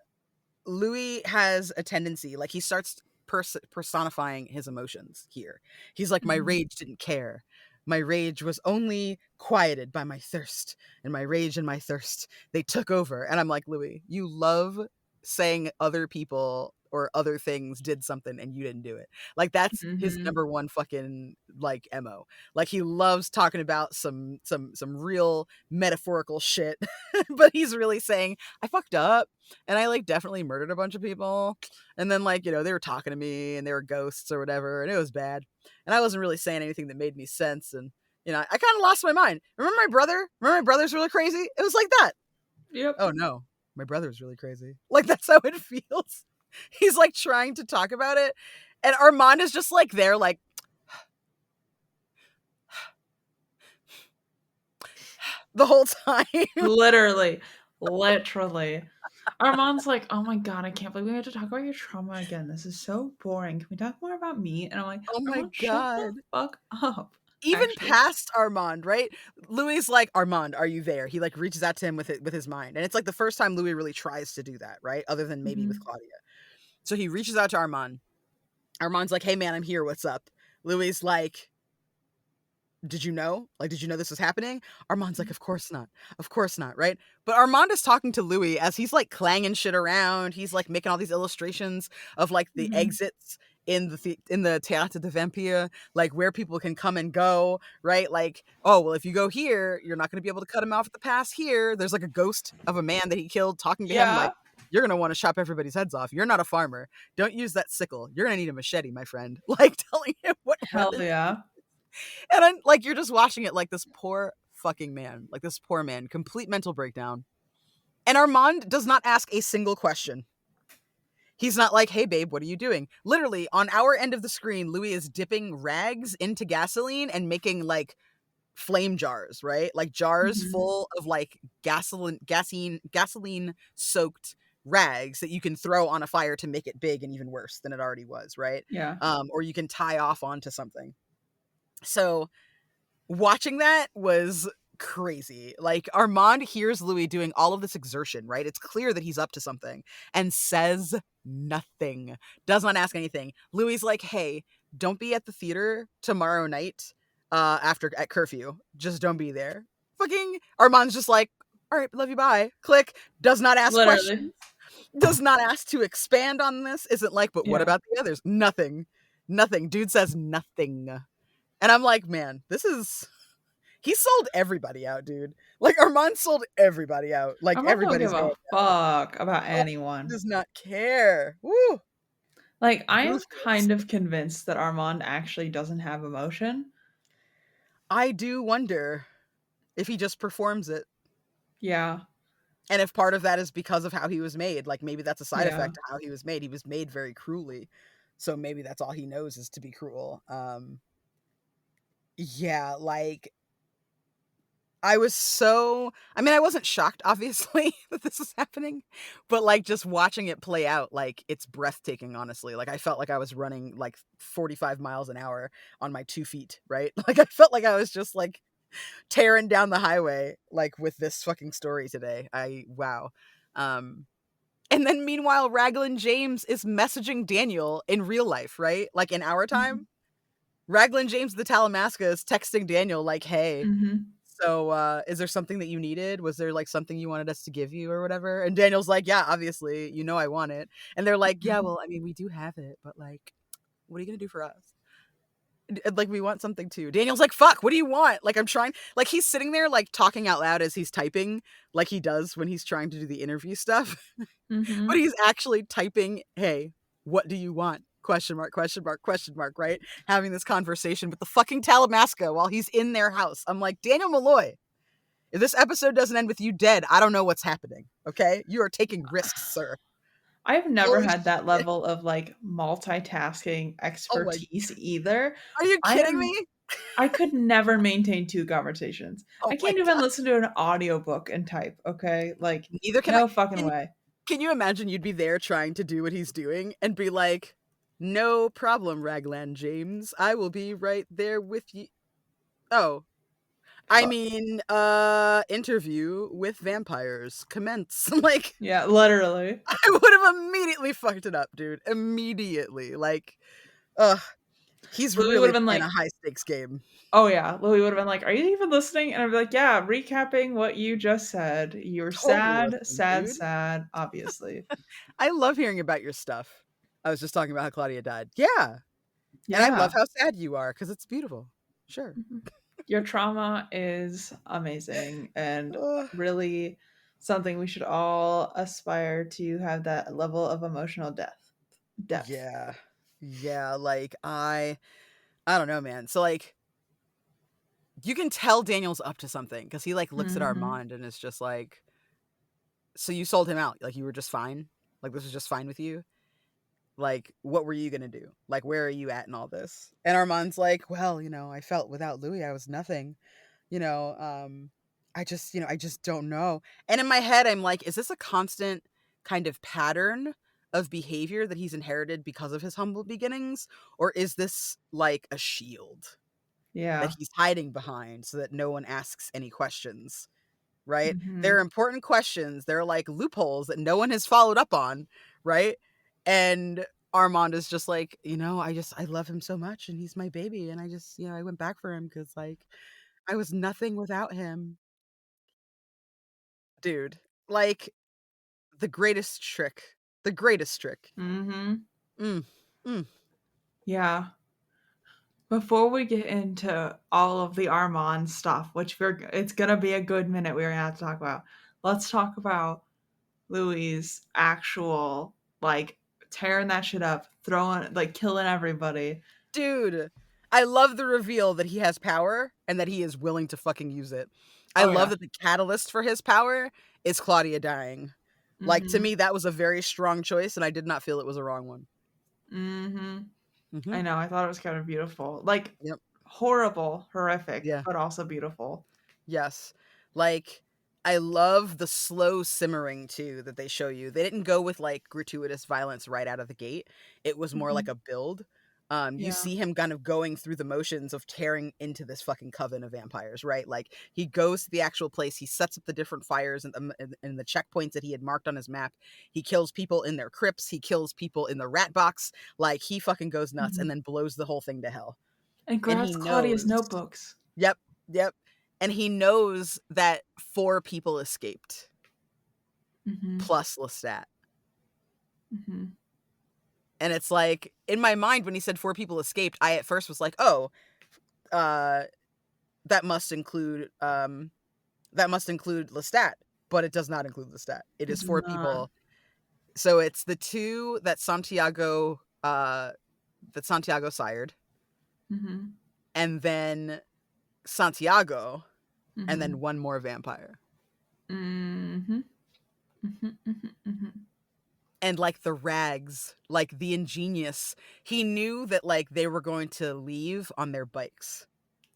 Louis has a tendency, like he starts personifying his emotions here. He's like, my Mm-hmm. rage didn't care. My rage was only quieted by my thirst, and my rage and my thirst, they took over. And I'm like, Louis, you love saying other people or other things did something and you didn't do it. Like that's his Mm-hmm. number one fucking like MO. Like he loves talking about some real metaphorical shit, but he's really saying, I fucked up and I like definitely murdered a bunch of people. And then like, they were talking to me and they were ghosts or whatever, and it was bad. And I wasn't really saying anything that made me sense. And I kind of lost my mind. Remember my brother? Remember my brother's really crazy? It was like that. Yep. Oh no, my brother's really crazy. Like that's how it feels. He's like trying to talk about it. And Armand is just like there, like, the whole time. Literally. Literally. Armand's like, "Oh my god, I can't believe we have to talk about your trauma again. This is so boring. Can we talk more about me?" And I'm like, Oh my "Armand, shut the god. fuck up." Even Actually. past Armand, right? Louis like, "Armand, are you there?" He like reaches out to him with it with his mind. And it's like the first time Louis really tries to do that, right? Other than maybe with Mhm. Claudia. So he reaches out to Armand. Armand's like, "Hey man, I'm here. What's up?" Louis like, "Did you know? Like, did you know this was happening?" Armand's like, "Of course not. Of course not," right? But Armand is talking to Louis as he's like clanging shit around. He's like making all these illustrations of like the Mhm. exits in in the Théâtre de Vampire, like where people can come and go, right? Like, oh, well, if you go here, you're not going to be able to cut him off at the pass here. There's like a ghost of a man that he killed talking to him like, Yeah. "You're going to want to chop everybody's heads off. You're not a farmer. Don't use that sickle. You're going to need a machete, my friend." Like telling him what Hell weapons. yeah. And I'm like, you're just watching it like this poor fucking man, like this poor man, complete mental breakdown. And Armand does not ask a single question. He's not like, "Hey, babe, what are you doing?" Literally, on our end of the screen, Louis is dipping rags into gasoline and making like flame jars, right? Like jars Mhm. full of like gasoline soaked rags that you can throw on a fire to make it big and even worse than it already was, right? Yeah. Or you can tie off onto something. So watching that was crazy. Like Armand hears Louis doing all of this exertion, right? It's clear that he's up to something and says nothing. Does not ask anything. Louis is like, "Hey, don't be at the theater tomorrow night after at curfew. Just don't be there." Fucking Armand's just like, "All right, love you, bye." Click. Does not ask Literally. questions. Does not ask to expand on this. Isn't like, "But what Yeah. about the others?" Nothing. Nothing. Dude says nothing. And I'm like, man, this is he sold everybody out, dude. Like Armand sold everybody out. Like Armand don't everybody's give going a down. fuck about Oh, he anyone. does not care. Woo! Like, I am Ruthless. kind of convinced that Armand actually doesn't have emotion. I do wonder if he just performs it. Yeah. And if part of that is because of how he was made. Like maybe that's a side Yeah. effect of how he was made. He was made very cruelly. So maybe that's all he knows is to be cruel. Yeah, like I mean, I wasn't shocked, obviously, that this was happening, but, like, just watching it play out, like, it's breathtaking, honestly. Like, I felt like I was running, like, 45 miles an hour on my 2 feet, right? Like, I felt like I was just, like, tearing down the highway, like, with this fucking story today. Wow. Um, and then meanwhile, Raglan James is messaging Daniel in real life, right? Like, in our Mhm. time, Raglan James the Talamasca is texting Daniel like, "Hey, Mhm. so, is there something that you needed? Was there, like, something you wanted us to give you or whatever?" And Daniel's like, "Yeah, obviously, you know I want it." And they're like, "Yeah, Mhm. well, I mean, we do have it, but, like, what are you gonna do for us?" Like, "We want something too." Daniel's like, "Fuck, what do you want?" Like, I'm trying like, he's sitting there, like, talking out loud as he's typing, like he does when he's trying to do the interview stuff, but Mhm. he's actually typing, "Hey, what do you want?" Question mark, question mark, question mark, right? Having this conversation with the fucking Talamasca while he's in their house. I'm like, "Daniel Malloy, if this episode doesn't end with you dead, I don't know what's happening, okay? You are taking risks, sir." I've never Holy had that shit. level of, like, multitasking Oh my expertise either. Are you I kidding am me? I could never maintain 2 conversations. Oh I my can't even god. listen to an audiobook and type, okay? Like, Neither can I. no fucking Can way. can you imagine you'd be there trying to do what he's doing and be like, "No problem, Raglan James. I will be right there with you." Oh, I mean, interview with vampires commence. Like, Yeah, literally. I would have immediately fucked it up, dude. Immediately. Like, ugh, he's Louis would really have been playing a like, high stakes game. "Oh, yeah." Louis would have been like, "Are you even listening?" And I'd be like, "Yeah, recapping what you just said. You're Totally sad, listening, sad, dude. sad, obviously." I love hearing about your stuff. I was just talking about how Claudia died. Yeah, and I love Yeah. how sad you are because it's beautiful. Sure. Mhm. Your trauma is amazing and Ugh, really something we should all aspire to have that level of emotional depth. yeah. Yeah, like, I don't know, man. So, like, you can tell Daniel's up to something because he, like, looks at Mhm. Armand and is just like, "So you sold him out, like, you were just fine? Like, this was just fine with you? Like, what were you gonna do? Like, where are you at in all this?" And Armand's like, "Well, I felt without Louis, I was nothing. You know, um, I just don't know. And in my head, I'm like, is this a constant kind of pattern of behavior that he's inherited because of his humble beginnings? Or is this like a shield that Yeah. he's hiding behind so that no one asks any questions? Right? There Mhm. are important questions. There are like loopholes that no one has followed up on, right? And Armand is just like, I love him so much and he's my baby. And I just, I went back for him because like I was nothing without him. Dude, like the greatest trick. The greatest trick. Mhm. Mm. Mm. Yeah. Before we get into all of the Armand stuff, which it's gonna be a good minute we're gonna have to talk about. Let's talk about Louis' actual like tearing that shit up, throwing like killing everybody. Dude, I love the reveal that he has power and that he is willing to fucking use it. I Oh love yeah. that the catalyst for his power is Claudia dying. Like, to Mhm. me, that was a very strong choice, and I did not feel it was a wrong one. Mhm. Mhm. I know. I thought it was kind of beautiful. Like Yep. horrible, horrific, Yeah. but also beautiful. Yes. Like, I love the slow simmering too that they show you. They didn't go with like gratuitous violence right out of the gate. It was more like Mhm. a build. You Yeah. see him kind of going through the motions of tearing into this fucking coven of vampires, right? Like he goes to the actual place, he sets up the different fires and the checkpoints that he had marked on his map. He kills people in their crypts, he kills people in the rat box. Like he fucking goes nuts and Mhm. then blows the whole thing to hell. And And he grabs Claudia's knows. notebooks. Yep, yep. And he knows that 4 people escaped, Mhm. plus Lestat. Mhm. And it's like, in my mind, when he said 4 people escaped, I at first was like, oh, uh, that must include, Lestat. But it does not include Lestat. It It is does 4 not. people. So it's the 2 that Santiago sired, Mhm. and then Santiago, and then Mhm. 1 more vampire. Mhm. Mhm. Mhm. Mhm. And like the rags, like the ingenious, he knew that like they were going to leave on their bikes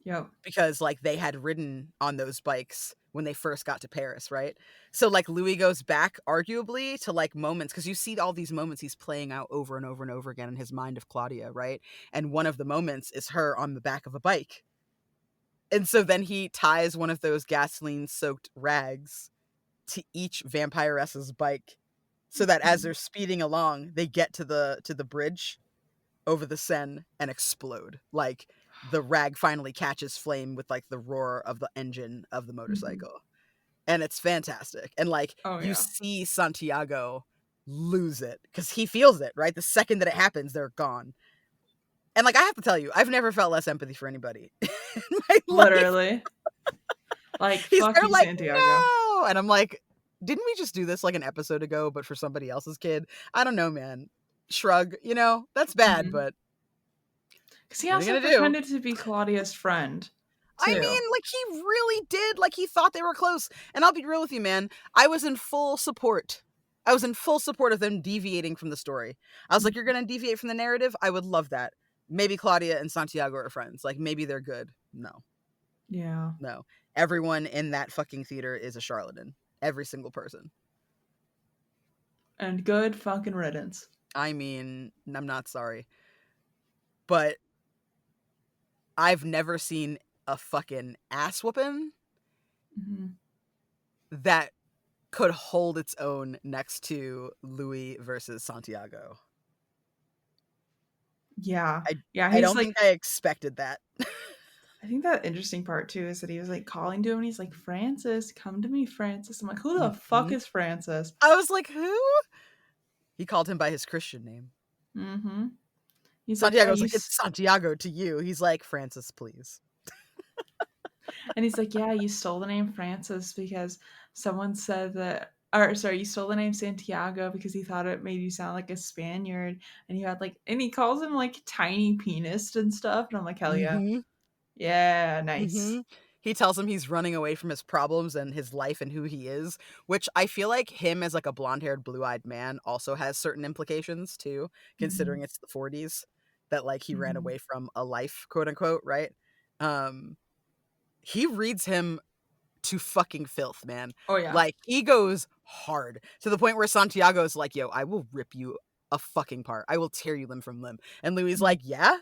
Yep. because like they had ridden on those bikes when they first got to Paris, right? So like Louis goes back arguably to like moments because you see all these moments he's playing out over and over and over again in his mind of Claudia, right? And one of the moments is her on the back of a bike. And so then he ties one of those gasoline soaked rags to each vampiress's bike so that as Mhm. they're speeding along, they get to the bridge over the Seine and explode. Like the rag finally catches flame with like the roar of the engine of the Mhm. motorcycle. And it's fantastic. And like Oh you yeah. see Santiago lose it because he feels it, right? The second that it happens, they're gone. And like I have to tell you, I've never felt less empathy for anybody in my life. Literally. Like He's fuck there you, like, Santiago. no. And I'm like, didn't we just do this like an episode ago, but for somebody else's kid? I don't know, man. Shrug, that's bad, Mhm. but Because he what are you also gonna do? pretended to be Claudia's friend, I too. mean, like he really did. Like he thought they were close. And I'll be real with you, man. I was in full support. I was in full support of them deviating from the story. I was like, you're gonna deviate from the narrative? I would love that. Maybe Claudia and Santiago are friends. Like maybe they're good. No, Yeah. no. Everyone in that fucking theater is a charlatan. Every single person. And good fucking riddance. I mean, I'm not sorry, but I've never seen a fucking ass whooping Mhm. that could hold its own next to Louis versus Santiago. Yeah. I Yeah, I he's don't like think I expected that. I think that interesting part too is that he was like calling to him and he's like, Francis, come to me, Francis. I'm like, who the fuck Mhm. is Francis? I was like, "Who?" He called him by his Christian name. Mm-hmm. He's like, yeah, Santiago's like, "It's Santiago to you." He's like, "Francis, please." and he's like, yeah, you stole the name Francis because someone said that, or sorry, you stole the name Santiago because he thought it made you sound like a Spaniard, and you had like, and he calls him like tiny penis and stuff, and I'm like, hell yeah, Mhm. yeah, nice. Mhm. He tells him he's running away from his problems and his life and who he is, which I feel like him as like a blonde-haired, blue-eyed man also has certain implications too, Mm-hmm. considering it's the 40s that like he ran Mm-hmm. away from a life, quote unquote, right? Um he reads him to fucking filth, man. Oh yeah. Like, he goes hard to the point where Santiago's like, yo, I will rip you a fucking part. I will tear you limb from limb. And Louis Mhm. like, yeah?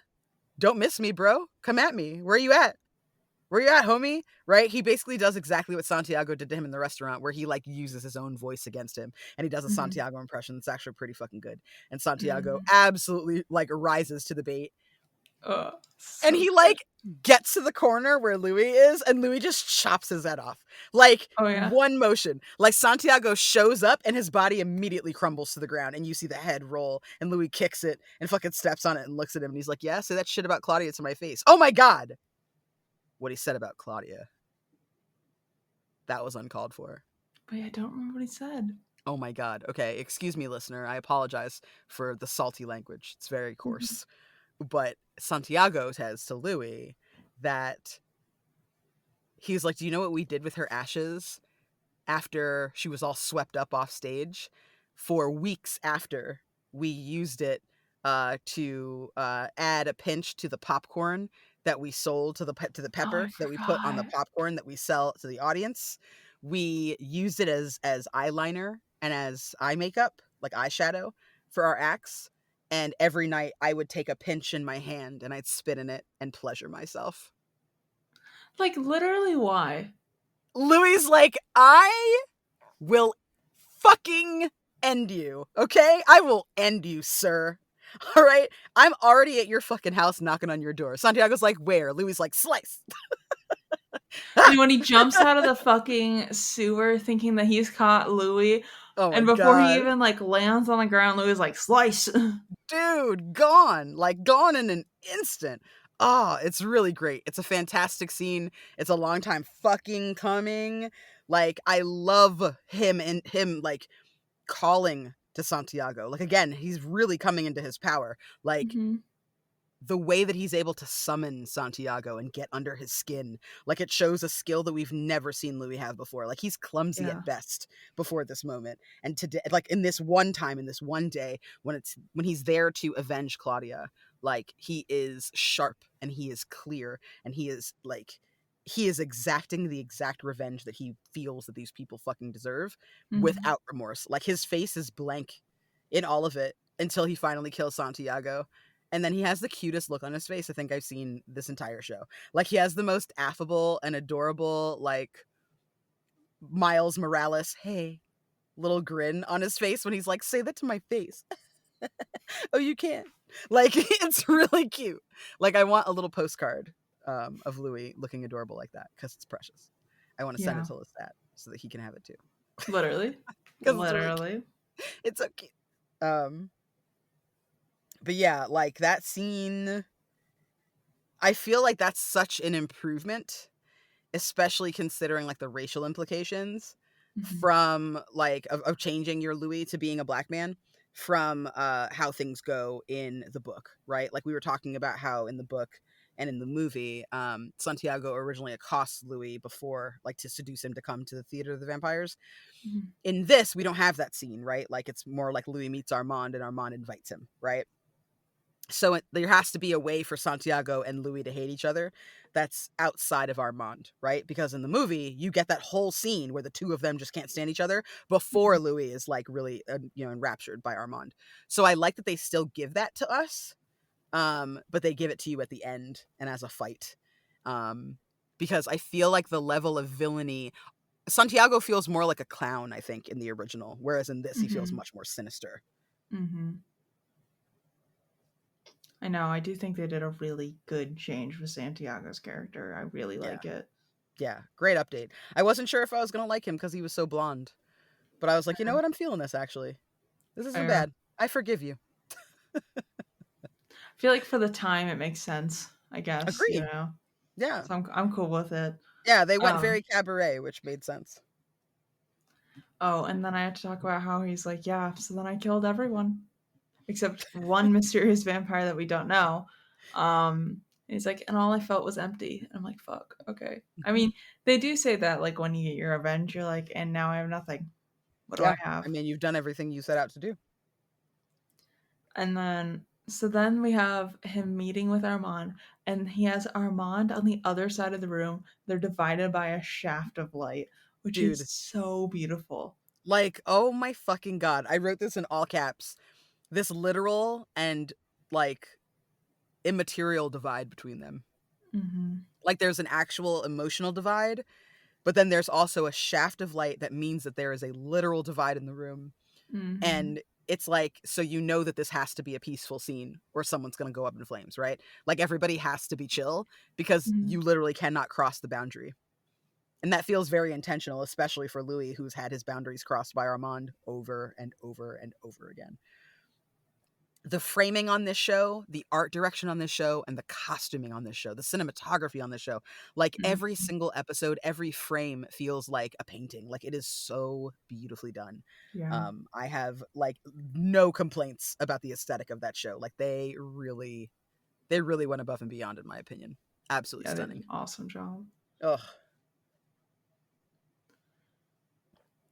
Don't miss me, bro. Come at me. Where you at? Where you at, homie? Right? He basically does exactly what Santiago did to him in the restaurant, where he like uses his own voice against him, and he does a Mhm. Santiago impression that's actually pretty fucking good. And Santiago Mhm. absolutely like rises to the bait. Oh, And so he good. like gets to the corner where Louis is, and Louis just chops his head off. Like Oh yeah. one motion. Like Santiago shows up and his body immediately crumbles to the ground, and you see the head roll, and Louis kicks it and fucking steps on it and looks at him, and he's like, yeah, say that shit about Claudia to my face. Oh my god. What he said about Claudia. That was uncalled for. But I don't remember what he said. Oh my god. Okay, excuse me, listener. I apologize for the salty language. It's very Mhm. coarse. But Santiago says to Louis that he's like, do you know what we did with her ashes after she was all swept up off stage? For weeks after, we used it to add a pinch to the popcorn that we sold to the Oh, I pepper that we put on the forgot. popcorn that we sell to the audience. We used it as eyeliner and as eye makeup, like eyeshadow for our acts. And every night I would take a pinch in my hand and I'd spit in it and pleasure myself. Like literally, why? Louis like, I will fucking end you, okay? I will end you, sir. All right? I'm already at your fucking house knocking on your door. Santiago's like, where? Louis like, slice. And when he jumps out of the fucking sewer thinking that he's caught Louis, Oh my and before he god. even like lands on the ground, Louis is like slice. Dude, gone. Like, gone in an instant. Oh, it's really great. It's a fantastic scene. It's a long time fucking coming. Like, I love him and him, like, calling to Santiago. Like, again, he's really coming into his power. Like, hmm the way that he's able to summon Santiago and get under his skin, like it shows a skill that we've never seen Louis have before. Like he's clumsy Yeah. at best before this moment, and today, like in this one time, in this one day, when he's there to avenge Claudia, like he is sharp and he is clear and he is like he is exacting the exact revenge that he feels that these people fucking deserve hmm without remorse. Like his face is blank in all of it until he finally kills Santiago, and then he has the cutest look on his face I think I've seen this entire show. Like he has the most affable and adorable, like Miles Morales, hey, little grin on his face when he's like, say that to my face. Oh, you can. Like it's really cute. Like I want a little postcard of Louis looking adorable like that because it's precious. I want to send it Yeah. to Lestat so that he can have it too Literally. because it's really Literally. it's so cute. Um, but yeah, like that scene, I feel like that's such an improvement, especially considering like the racial implications hmm from like of changing your Louis to being a black man from how things go in the book, right? Like we were talking about how in the book and in the movie, Santiago originally accosts Louis before, like to seduce him to come to the theater of the vampires. hmm In this, we don't have that scene, right? Like it's more like Louis meets Armand and Armand invites him, right? So there has to be a way for Santiago and Louis to hate each other that's outside of Armand, right? Because in the movie, you get that whole scene where the two of them just can't stand each other before hmm Louis is like really, enraptured by Armand. So I like that they still give that to us, but they give it to you at the end and as a fight. Um, because I feel like the level of villainy, Santiago feels more like a clown, I think, in the original, whereas in this, he feels hmm much more sinister. hmm I know. I do think they did a really good change with Santiago's character. I really Yeah. like it. Yeah, great update. I wasn't sure if I was gonna like him because he was so blonde, but I was like, you know what? I'm feeling this actually. This isn't I bad. I forgive you. feel like for the time it makes sense, I guess, you Agreed. know. Yeah. So I'm cool with it. Yeah, they went Um very cabaret, which made sense. oh, and then I had to talk about how he's like, yeah, so then I killed everyone except one mysterious vampire that we don't know. And he's like, and all I felt was empty. And I'm like, fuck, okay. I Mhm. mean, they do say that like when you get your revenge, you're like, and now I have nothing. What do I Yeah. have? I mean, you've done everything you set out to do. And then So then we have him meeting with Armand, and he has Armand on the other side of the room. They're divided by a shaft of light, which is Dude, so beautiful. like, oh my fucking god. I wrote this in all caps. This literal and, like, immaterial divide between them. Hmm. Like, there's an actual emotional divide, but then there's also a shaft of light that means that there is a literal divide in the room. Hmm. And it's like, so you know that this has to be a peaceful scene or someone's going to go up in flames, right? Like, everybody has to be chill because Hmm. you literally cannot cross the boundary. And that feels very intentional, especially for Louis, who's had his boundaries crossed by Armand over and over and over again. The framing on this show, the art direction on this show, and the costuming on this show, the cinematography on this show, like every Hmm. single episode, every frame feels like a painting. Like, it is so beautifully done. Yeah. I have like no complaints about the aesthetic of that show. Like, they really went above and beyond, in my opinion. Absolutely Yeah, they did stunning. an awesome job. Ugh.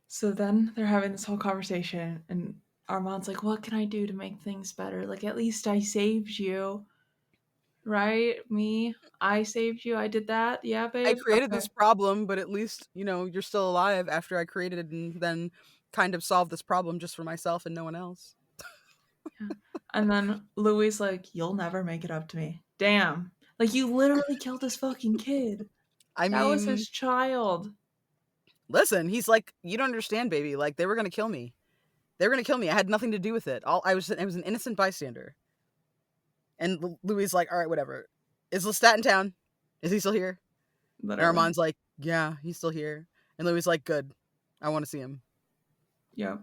So then they're having this whole conversation, and Armand's like, "What can I do to make things better? Like, at least I saved you, right? Me, I saved you. I did that. Yeah, I babe. created Okay. this problem, but at least, you're still alive after I created it and then kind of solved this problem just for myself and no one else. Yeah." And then Louis like, "You'll never make it up to me. Damn. Like, you literally killed this fucking kid. I That was mean, his child." listen, he's like, you don't understand, baby. Like, they were gonna kill me. They were gonna kill me. I had nothing to do with it. I was an innocent bystander. And Louis is like, all right, whatever. Is Lestat in town? Is he still here? And Literally. Armand's like, yeah, he's still here. And Louis is like, good. I want to see him. Yeah.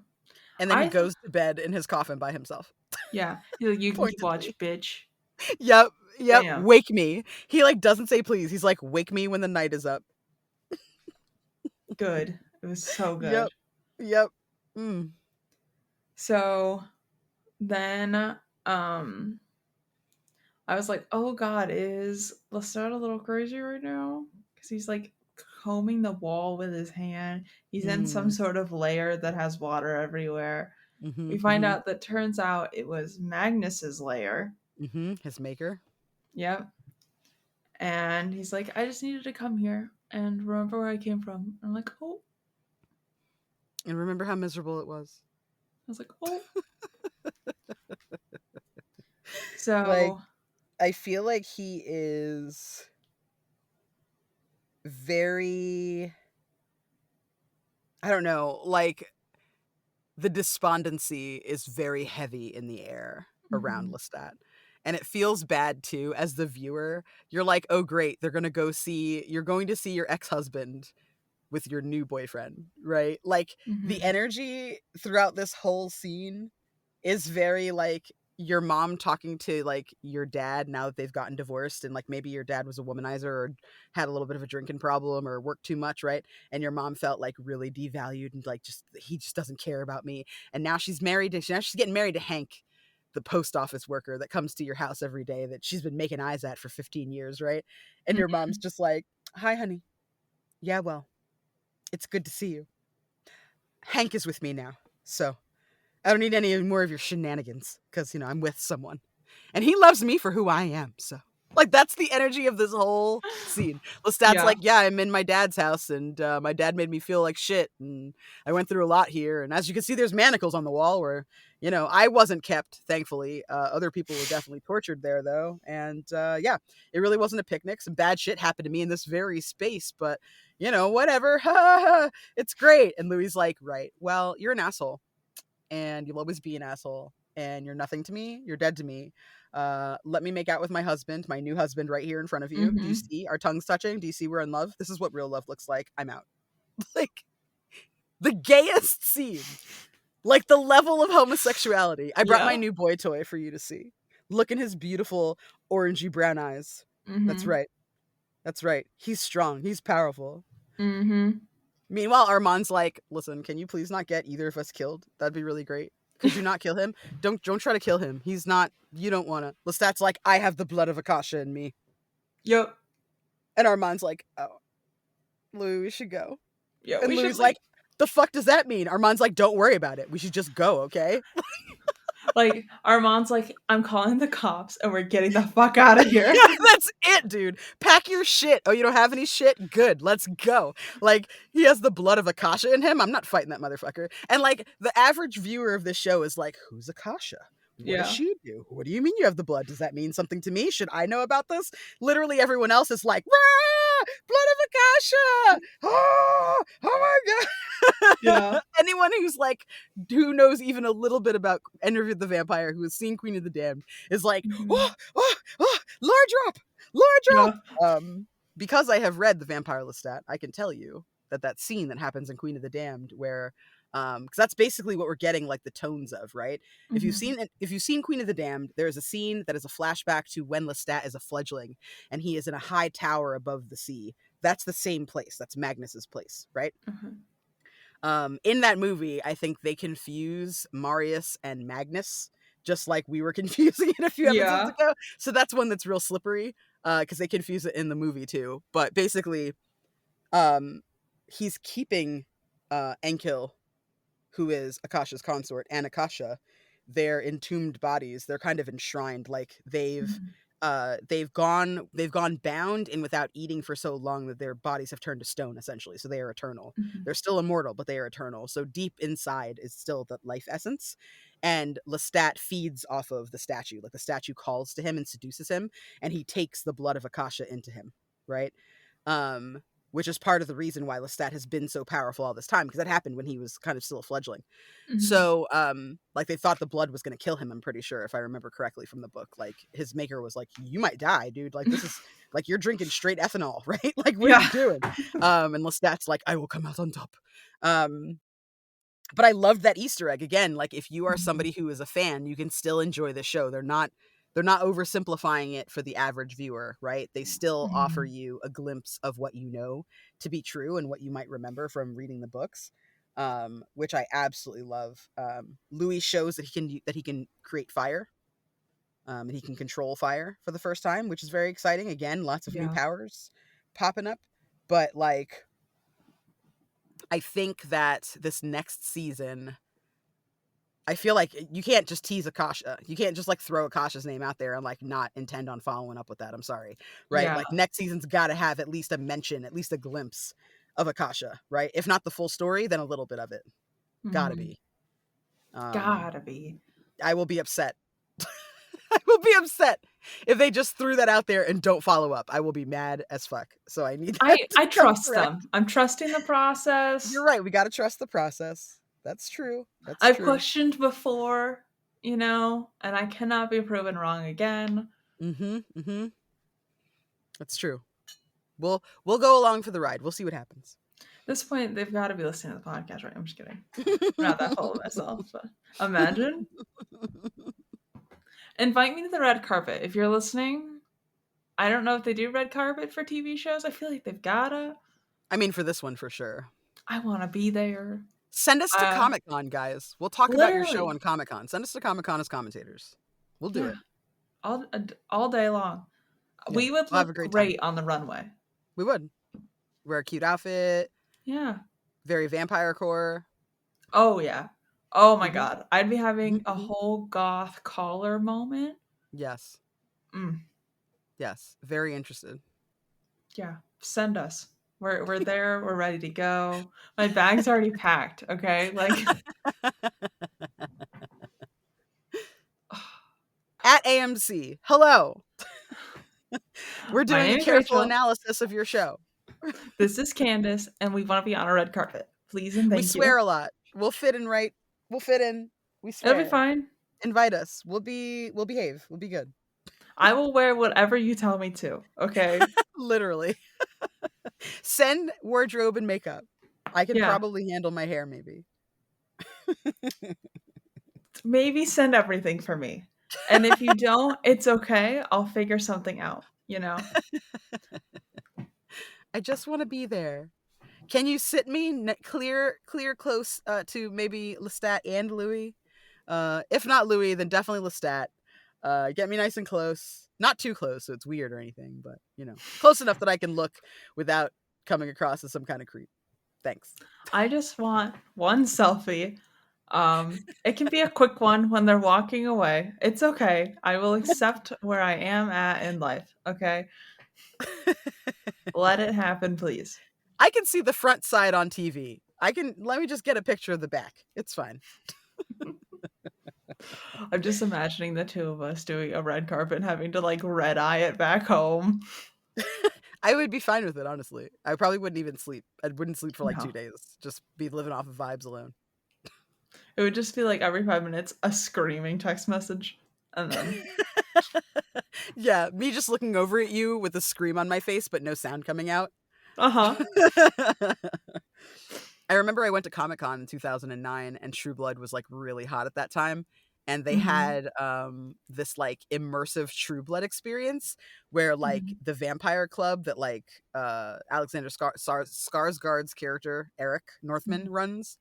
And then he I th- goes to bed in his coffin by himself. yeah. He's like, "You can keep watch, Pointedly. bitch." Yep. Yep. Bam. Wake me. He like doesn't say please. He's like, wake me when the night is up. Good. It was so good. Yep. Yep. Mm. So then I was like, "Oh god, is Lestat a little crazy right now?" Cuz he's like combing the wall with his hand. He's in some Mm. sort of lair that has water everywhere. Mm-hmm. We find Mm-hmm. out that turns out it was Magnus's lair. Mm-hmm. His maker. Yep. And he's like, "I just needed to come here and remember where I came from." And I'm like, "Oh." And remember how miserable it was. I was like, "Oh." Like, So, I feel like he is very, I don't know, like, the despondency is very heavy in the air around mhm, Lestat. And it feels bad too as the viewer. You're like, "Oh great, you're going to see your ex-husband with your new boyfriend," right? Like, the mhm, energy throughout this whole scene is very like your mom talking to like your dad now that they've gotten divorced, and like maybe your dad was a womanizer or had a little bit of a drinking problem or worked too much, right? And your mom felt like really devalued and like, just he just doesn't care about me. And now now she's getting married to Hank, the post office worker that comes to your house every day that she's been making eyes at for 15 years, right? And your mom's mhm. just like, "Hi honey. Yeah, well, it's good to see you. Hank is with me now, so I don't need any more of your shenanigans because, I'm with someone. And he loves me for who I am. So, like, that's the energy of this whole scene. Lestat's Yeah. like, yeah, I'm in my dad's house and my dad made me feel like shit. And I went through a lot here. And as you can see, there's manacles on the wall where, I wasn't kept, thankfully. Other people were definitely tortured there, though. And yeah, it really wasn't a picnic. Some bad shit happened to me in this very space, but, whatever. It's great. And Louis like, right, well, you're an asshole and you'll always be an asshole and you're nothing to me. You're dead to me. Let me make out with my husband, my new husband right here in front of you. Do you Mhm. see our tongues touching? Do you see we're in love? This is what real love looks like. I'm out. Like, the gayest scene. Like, the level of homosexuality. I brought my Yeah. new boy toy for you to see. Look in his beautiful orangey brown eyes. That's Mhm. right. That's right. He's strong. He's powerful. Mhm. Meanwhile, Armand's like, listen, can you please not get either of us killed? That'd be really great. Could you not kill him? Don't try to kill him. He's not, you don't wanna. Lestat's like, I have the blood of Akasha in me. Yep. And Armand's like, oh, Louis, we should go. Yeah, And we should Louis leave. like, the fuck does that mean? Armand's like, don't worry about it. We should just go, okay? Like Armand's like, I'm calling the cops and we're getting the fuck out of here. Yeah, that's it, dude. Pack your shit. Oh, you don't have any shit? Good. Let's go. Like, he has the blood of Akasha in him. I'm not fighting that motherfucker. And like, the average viewer of this show is like, who's Akasha? What does Yeah. she do? What do you mean you have the blood? Does that mean something to me? Should I know about this? Literally everyone else is like, rah! Blood of Akasha! Oh my Yeah. god. Anyone who's like, who knows even a little bit about Interview with the Vampire, who has seen Queen of the Damned, is like, Mhm. oh, Lord drop, Lord Yeah. drop. Because I have read the Vampire Lestat, I can tell you that scene that happens in Queen of the Damned, where because that's basically what we're getting like the tones of, right? Mhm. If you've seen Queen of the Damned, there is a scene that is a flashback to when Lestat is a fledgling and he is in a high tower above the sea. That's the same place. That's Magnus's place, right? Mhm. In that movie, I think they confuse Marius and Magnus, just like we were confusing it a few episodes Yeah. ago. So that's one that's real slippery, because they confuse it in the movie too. But basically, um, he's keeping Enkil, who is Akasha's consort, and Akasha, their entombed bodies. They're kind of enshrined, like Mhm. they've gone bound and without eating for so long that their bodies have turned to stone, essentially. So they are eternal. Mhm. They're still immortal, but they are eternal. So deep inside is still the life essence. And Lestat feeds off of the statue. Like, the statue calls to him and seduces him, and he takes the blood of Akasha into him, right? Um, which is part of the reason why Lestat has been so powerful all this time, because that happened when he was kind of still a fledgling. Mhm. So, like, they thought the blood was going to kill him, I'm pretty sure, if I remember correctly from the book. Like, his maker was like, you might die, dude. Like, this is, like, you're drinking straight ethanol, right? Like, what are you Yeah. doing? And Lestat's like, I will come out on top. Um, but I loved that Easter egg. Again, like, if you are Mhm. somebody who is a fan, you can still enjoy the show. They're not oversimplifying it for the average viewer, right? They still offer Mhm. you a glimpse of what you know to be true and what you might remember from reading the books, which I absolutely love. Louis shows that he can create fire, and he can control fire for the first time, which is very exciting. Again, lots of new Yeah. powers popping up, but like, I think that this next season, I feel like you can't just tease Akasha. You can't just like throw Akasha's name out there and like not intend on following up with that. I'm sorry, right? Yeah. Like, next season's got to have at least a mention, at least a glimpse of Akasha, right? If not the full story, then a little bit of it. Gotta Mhm. be. Um, Gotta be. I will be upset. I will be upset if they just threw that out there and don't follow up. I will be mad as fuck. So I need that to I come trust correct. them. I'm trusting the You're process. right. We got to trust the process. That's true. That's I've true. questioned before, and I cannot be proven wrong again. Mm-hmm. Mm-hmm. That's true. We'll go along for the ride. We'll see what happens. At this point, they've got to be listening to the podcast, right? I'm just kidding. I'm not that full of myself, but imagine. Invite me to the red carpet. If you're listening, I don't know if they do red carpet for TV shows. I feel like they've gotta. I mean, for this one, for sure. I want to be there. Send us to Uh, Comic Con, guys. We'll talk about your show literally, on Comic Con. Send us to Comic Con as commentators. We'll do yeah, it. all day long. Yeah, We would we'll have a look great time. great on the runway. We would wear a cute outfit, Yeah. very vampire core. Oh yeah. Oh my Mm-hmm, god. I'd be mm-hmm, having a mm-hmm. whole goth collar moment. Yes, Mm, yes, very interested. yeah. Send us. We're there. We're ready to go. My bag's already packed. Okay. Like, At AMC, hello. We're my doing a name is careful Rachel. analysis of your show. This is Candace, and we want to be on a red carpet. Please and We thank you. swear a lot. We'll fit in right. We'll fit in. We It'll be swear. fine. Invite us. We'll behave. We'll be good. I will wear whatever you tell me to. Okay. Literally. Send wardrobe and makeup. I can Yeah. probably handle my hair, maybe. Maybe send everything for me. And if you don't, it's okay. I'll figure something out. I just want to be there. Can you sit me clear close to maybe Lestat and Louis? If not Louis, then definitely Lestat. Get me nice and close. Not too close, so it's weird or anything, but close enough that I can look without coming across as some kind of creep. Thanks. I just want one selfie It can be a quick one when they're walking away. It's okay. I will accept where I am at in life. Okay, let it happen, please. I can see the front side on TV. Let me just get a picture of the back. It's fine. I'm just imagining the two of us doing a red carpet and having to like red eye it back home. I would be fine with it, honestly. I probably wouldn't even sleep. I wouldn't sleep for like No, 2 days. Just be living off of vibes alone. it would just be like every 5 minutes a screaming text message, and then Yeah, me just looking over at you with a scream on my face, but no sound coming out. uh-huh. I remember I went to Comic-Con in 2009 and True Blood was like really hot at that time. And they Mhm. had this like immersive True Blood experience where like Mhm. the vampire club that like Alexander Skarsgård's character Eric Northman Mhm. runs.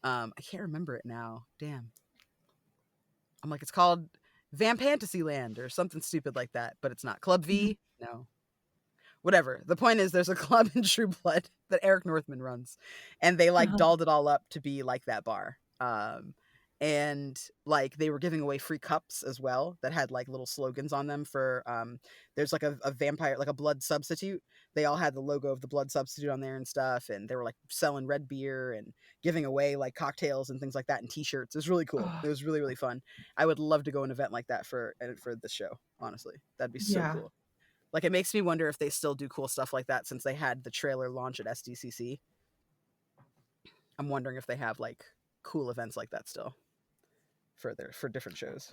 I can't remember it now. Damn. I'm like, it's called Vamp Fantasyland or something stupid like that, but it's not. Club Mhm. V? No. Whatever. The point is there's a club in True Blood that Eric Northman runs. And they like Uh-huh. dolled it all up to be like that bar. And like they were giving away free cups as well that had like little slogans on them for there's like a vampire, like a blood substitute. They all had the logo of the blood substitute on there and stuff, and they were like selling red beer and giving away like cocktails and things like that and t-shirts. It was really cool. Oh, It was really, really fun. I would love to go an event like that for this show, honestly. That'd be so yeah. cool. Like it makes me wonder if they still do cool stuff like that since they had the trailer launch at SDCC. I'm wondering if they have like cool events like that still for different shows.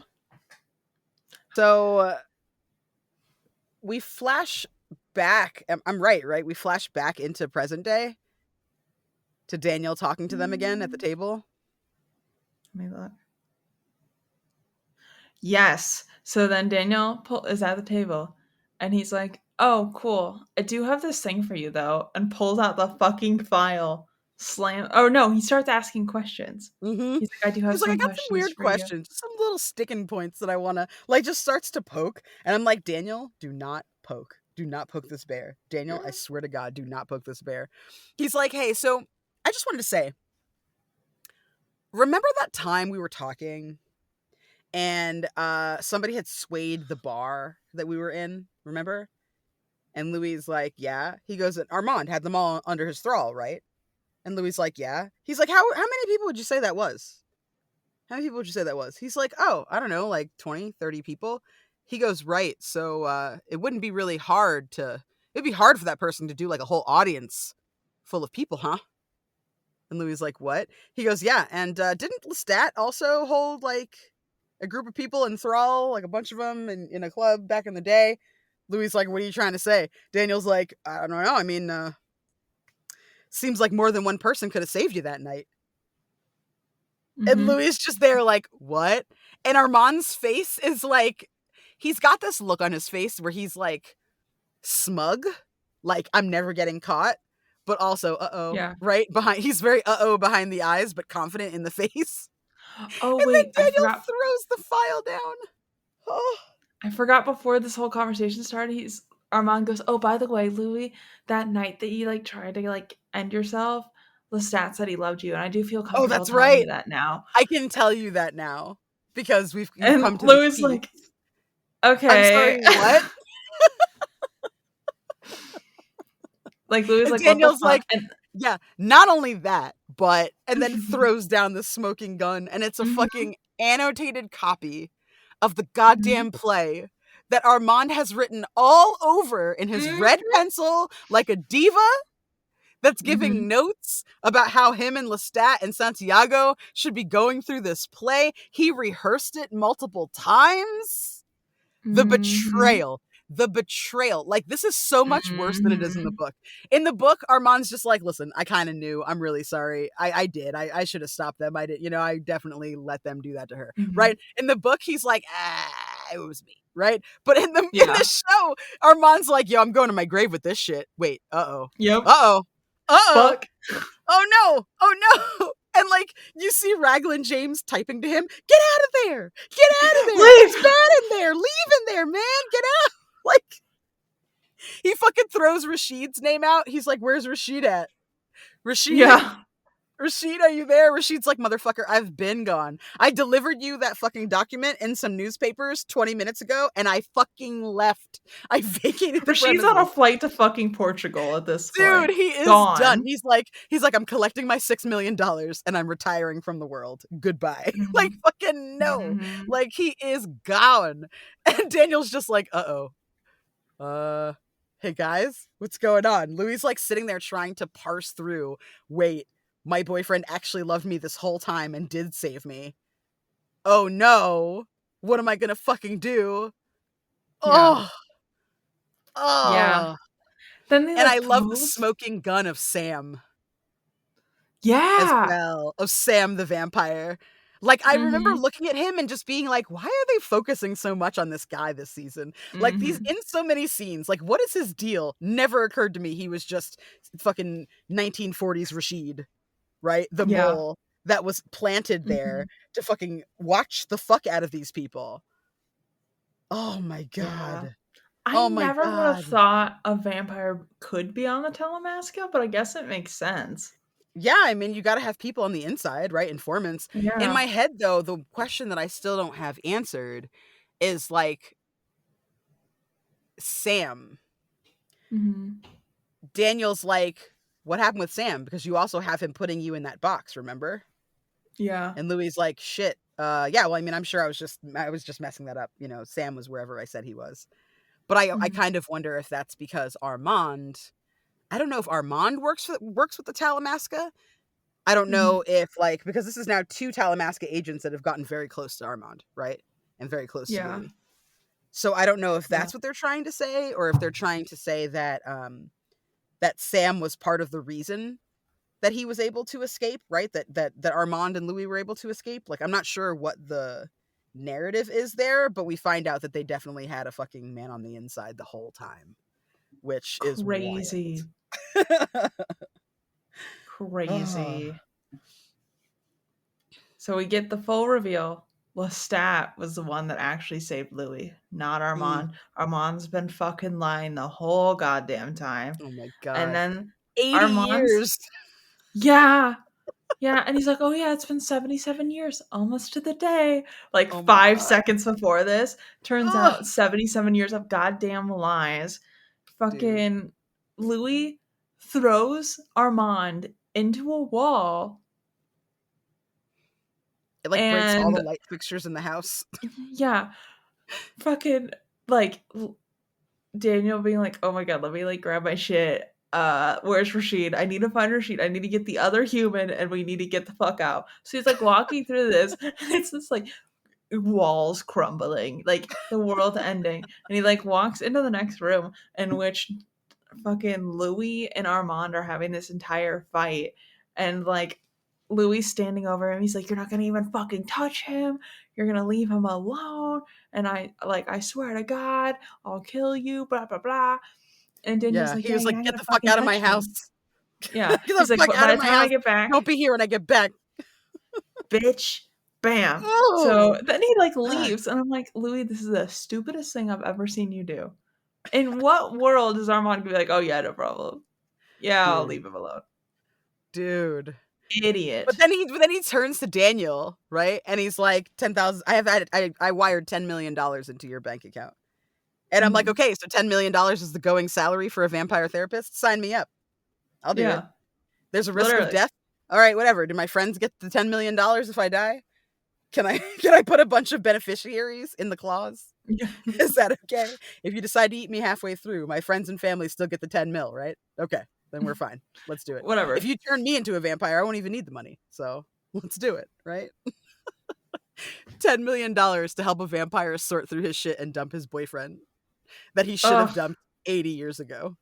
So we flash back. I'm right, right? We flash back into present day to Daniel talking to them again at the Mm, table. let me look. Yes. So then is at the table and he's like, "Oh, cool. I do have this thing for you though." And pulls out the fucking file. Slam. Oh no, he starts asking questions. Mm-hmm. He's like, "I do have He's like, I some got some questions weird for you." questions, some little sticking points that I wanna like. Just starts to poke, and I'm like, Daniel, do not poke. Do not poke this bear. Daniel, I swear to God, do not poke this bear. He's like, hey, so I just wanted to say, remember that time we were talking and somebody had swayed the bar that we were in, remember? And Louis like, yeah. He goes, and Armand had them all under his thrall, right? And Louis like, yeah. He's like, how many people would you say that was? How many people would you say that was? He's like, oh, I don't know, like 20, 30 people. He goes, right. So it wouldn't be really hard it'd be hard for that person to do like a whole audience full of people, huh? And Louis like, what? He goes, yeah. And didn't Lestat also hold like a group of people in thrall, like a bunch of them in a club back in the day? Louis like, what are you trying to say? Daniel's like, I don't know. I mean, seems like more than one person could have saved you that night. And Mhm. Louis just there like, what? And Armand's face is like, he's got this look on his face where he's like smug, like I'm never getting caught, but also uh-oh, Yeah. right behind, he's very uh-oh behind the eyes, but confident in the face. Oh And then wait, Daniel throws the file down. Oh, I forgot before this whole conversation started. He's Armand goes, "Oh, by the way, Louis, that night that you like tried to like end yourself, Lestat said he loved you, and I do feel oh, comfortable that's telling you right. that now." I can tell you that now because you've And come to this Louis peace. like, I'm "Okay." sorry, what? Like Louis And like, "What the Daniel's fuck?" like, And yeah, not only that, but, and then throws down the smoking gun, and it's a Mhm, fucking annotated copy of the mhm, goddamn play that Armand has written all over in his red mhm, pencil like a diva that's giving mhm, notes about how him and Lestat and Santiago should be going through this play. He rehearsed it multiple times. The mhm, betrayal. The betrayal. Like, this is so much worse than it is in the mhm, book. In the book, Armand's just like, listen, I kind of knew. I'm really sorry. I did. I should have stopped them. I did. I definitely let them do that to her. mhm. Right? In the book, he's like, it was me. Right? But in the Yeah. show, Armand's like, yo, I'm going to my grave with this shit. Wait, uh-oh. Yep. Uh-oh. Uh-oh. Fuck. Oh no! Oh no! And like you see Raglan James typing to him, get out of there! Get out of there! It's Leave. bad in there! Leave in there, man! Get out! Like he fucking throws Rashid's name out. He's like, where's Rashid at? Rashid? Yeah. Rashid, are you there? Rashid's like, motherfucker, I've been gone. I delivered you that fucking document in some newspapers 20 minutes ago, and I fucking left. I vacated the Rashid's on a premises. flight to fucking Portugal at this Dude, point. he is done. Gone. He's like, I'm collecting my $6 million and I'm retiring from the world. Goodbye. Like, Mhm. fucking no. Mhm. Like, he is gone. And Daniel's just like, uh-oh. Hey guys, what's going on? Louis like sitting there trying to parse through, wait, my boyfriend actually loved me this whole time and did save me. Oh no. What am I gonna fucking do? Yeah. Oh, Yeah. oh. Then they And I like love the pose. smoking gun of Sam as Yeah. well, of Sam the vampire. Like, I remember Mhm. looking at him and just being like, why are they focusing so much on this guy this season? Like, he's Mhm. in so many scenes. Like, what is his deal? Never occurred to me he was just fucking 1940s Rashid, right? The Yeah. mole that was planted there Mhm. to fucking watch the fuck out of these people. Oh my Yeah. god. I Oh my never would have god. thought a vampire could be on the Telemasca, but I guess it makes sense. Yeah, I mean, you gotta have people on the inside, right? Informants. In Yeah. my head, though, the question that I still don't have answered is like, Sam. Mhm. Daniel's like, what happened with Sam? Because you also have him putting you in that box, remember? Yeah. And Louis like, shit. Yeah, well, I mean, I'm sure I was just messing that up. You know, Sam was wherever I said he was. But I Mhm. kind of wonder if that's because Armand. I don't know if Armand works with the Talamasca. I don't Mhm. know if like, because this is now two Talamasca agents that have gotten very close to Armand, right? And very close to Yeah. Louis. So I don't know if Yeah. that's what they're trying to say, or if they're trying to say that that Sam was part of the reason that he was able to escape, right? That Armand and Louis were able to escape. Like, I'm not sure what the narrative is there, but we find out that they definitely had a fucking man on the inside the whole time, which is wild. Crazy. Oh. Crazy. So we get the full reveal. Lestat was the one that actually saved Louis, not Mm. Armand. Armand's been fucking lying the whole goddamn time. Oh my And god. then 80 Armand's, years. yeah, yeah. And he's like, oh, yeah, it's been 77 years, almost to the day. Like Oh my 5 seconds god. before this, turns Oh, out 77 years of goddamn lies. dude. Fucking Louis throws Armand into a wall. It like breaks all the And light fixtures in the house. yeah, fucking like Daniel being like, "Oh my god, let me like grab my shit. Where's Rashid? I need to find Rashid. I need to get the other human, and we need to get the fuck out." So he's like walking through this, and it's just like walls crumbling, like the world ending, and he like walks into the next room in which fucking Louis and Armand are having this entire fight, and like Louis standing over him, he's like, "You're not gonna even fucking touch him. You're gonna leave him alone." And I swear to God, I'll kill you. Blah blah blah. And Daniel's Yeah, like, he "Yeah, was you're like, not "Get gonna the fuck fucking out of my touch house. me." Yeah, Get the he's like, fuck "But out by of the my time I house. get back, Don't be here when I get back." bitch, bam." So Oh, then he like God, leaves, and I'm like, Louis, this is the stupidest thing I've ever seen you do. In what world is Armand gonna be like, "Oh yeah, no problem. Yeah, I'll dude, leave him alone." dude. But Idiot. then he turns to Daniel, right? And he's like, 10,000. I wired $10 million into your bank account. And I'm like, Mhm. okay, so $10 million is the going salary for a vampire therapist? Sign me up. I'll do it. Yeah, There's a risk of literally. death. All right, whatever. Do my friends get the $10 million if I die? Can I can I put a bunch of beneficiaries in the clause? Yeah. Is that okay? If you decide to eat me halfway through, my friends and family still get the 10 mil, right? Okay, then we're fine. Let's do it. If Whatever. you turn me into a vampire, I won't even need the money. So let's do it, right? $10 million to help a vampire sort through his shit and dump his boyfriend that he should have Ugh. dumped 80 years ago.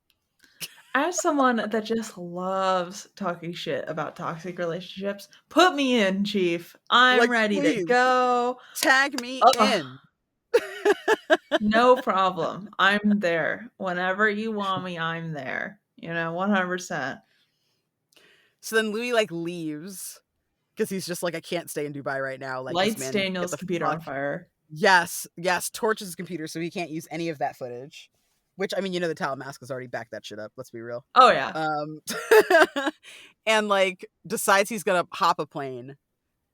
As someone that just loves talking shit about toxic relationships, put me in, Chief. I'm Like, ready to please go. tag me Ugh. in. No problem. I'm there. Whenever you want me, I'm there. 100%. So then Louis like leaves because he's just like, I can't stay in Dubai right now. Like, this Lights man needs to get Daniel's the computer fuck. on fire. Yes, yes, torches his computer so he can't use any of that footage. which I mean, the Talamasca's already backed that shit up. Let's be real. Oh yeah. Um, and like decides he's gonna hop a plane.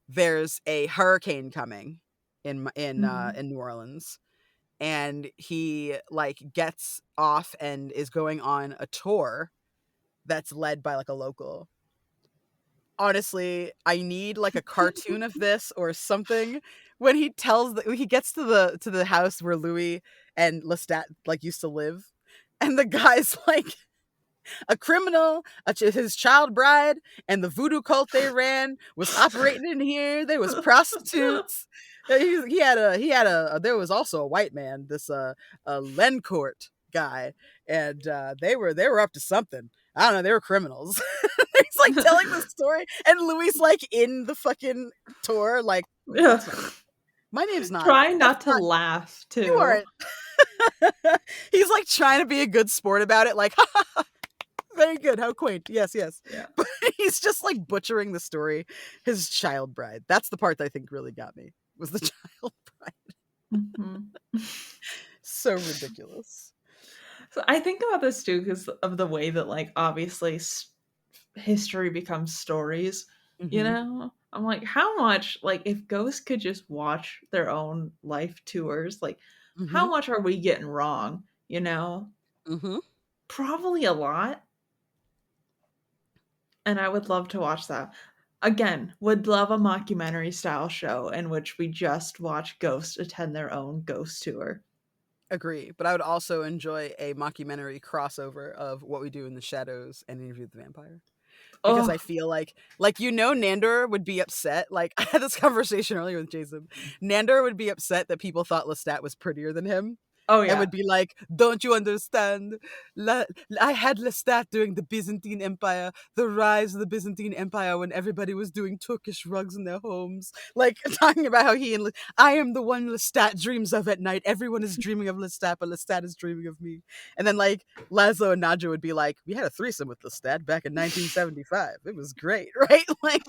There's a hurricane coming Hmm. in New Orleans, and he like gets off and is going on a tour that's led by like a local. Honestly, I need like a cartoon of this or something when when he gets to the house where Louis and Lestat like used to live, and the guy's like a criminal, his child bride, and the voodoo cult they ran was operating in here. There was prostitutes. There was also a white man, this a Lencourt guy, and they were up to something. I don't know, they were criminals. He's like telling the story, and Louis like in the fucking tour, like Yeah. that's not my name's not. Trying That's not to not laugh you too. aren't. He's like trying to be a good sport about it, like very good. How quaint. Yes, yes. Yeah. But he's just like butchering the story. His child bride. That's the part that I think really got me. Was the child bride. Hmm. So ridiculous. So I think about this too because of the way that like obviously history becomes stories. You Mhm. know, I'm like, how much like if ghosts could just watch their own life tours, like how Mhm. much are we getting wrong? You know, Mhm. probably a lot. And I would love to watch that. Again, would love a mockumentary style show in which we just watch ghosts attend their own ghost tour. Agree. But I would also enjoy a mockumentary crossover of What We Do in the Shadows and Interview with the Vampire. Because I Oh, feel like Nandor would be upset. Like I had this conversation earlier with Jason. Nandor would be upset that people thought Lestat was prettier than him, oh and yeah. would be like, "Don't you understand? I had Lestat during the Byzantine Empire, the rise of the Byzantine Empire, when everybody was doing Turkish rugs in their homes, like talking about how I am the one Lestat dreams of at night. Everyone is dreaming of Lestat, but Lestat is dreaming of me." And then like Laszlo and Nadja would be like, "We had a threesome with Lestat back in 1975. It was great, right?" Like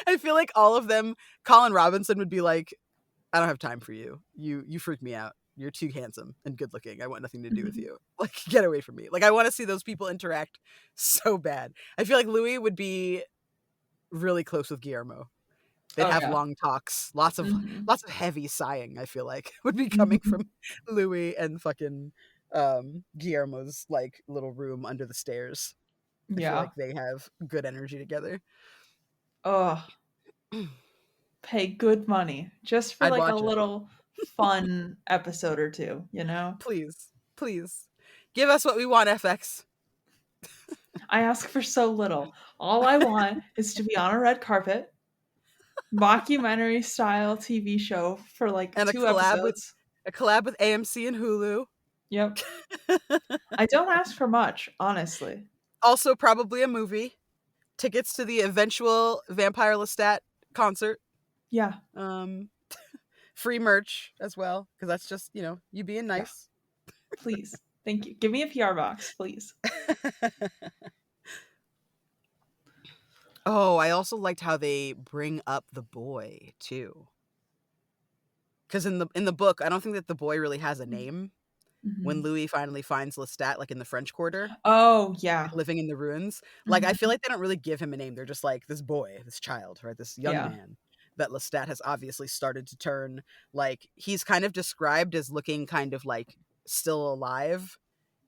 I feel like all of them. Colin Robinson would be like, I don't have time for you. You freak me out. You're too handsome and good looking. I want nothing to do with Mhm. you. Like, get away from me. Like, I want to see those people interact so bad. I feel like Louis would be really close with Guillermo. They'd Oh have yeah. long talks, Mhm. lots of heavy sighing. I feel like would be coming from Mhm. Louis and fucking Guillermo's like little room under the stairs. I feel Yeah. like they have good energy together. Oh, pay good money just for I'd like a watch it. little fun episode or two, you know? Please, please, give us what we want, FX. I ask for so little. All I want is to be on a red carpet, mockumentary style TV show for like And 2 episodes. a collab with AMC and Hulu. Yep. I don't ask for much, honestly. Also, probably a movie. Tickets to the eventual Vampire Lestat concert. Yeah. Um, Free merch as well, because that's just you being Yeah. nice. Please. Thank you. Give me a PR box, please. Oh, I also liked how they bring up the boy too, because in the book, I don't think that the boy really has a name. When Mhm. Louis finally finds Lestat, like in the French Quarter, Oh, like yeah. living in the ruins. Like I feel Mhm. like they don't really give him a name. They're just like this boy, this child, right? This young Yeah. man that Lestat has obviously started to turn. Like he's kind of described as looking kind of like still alive,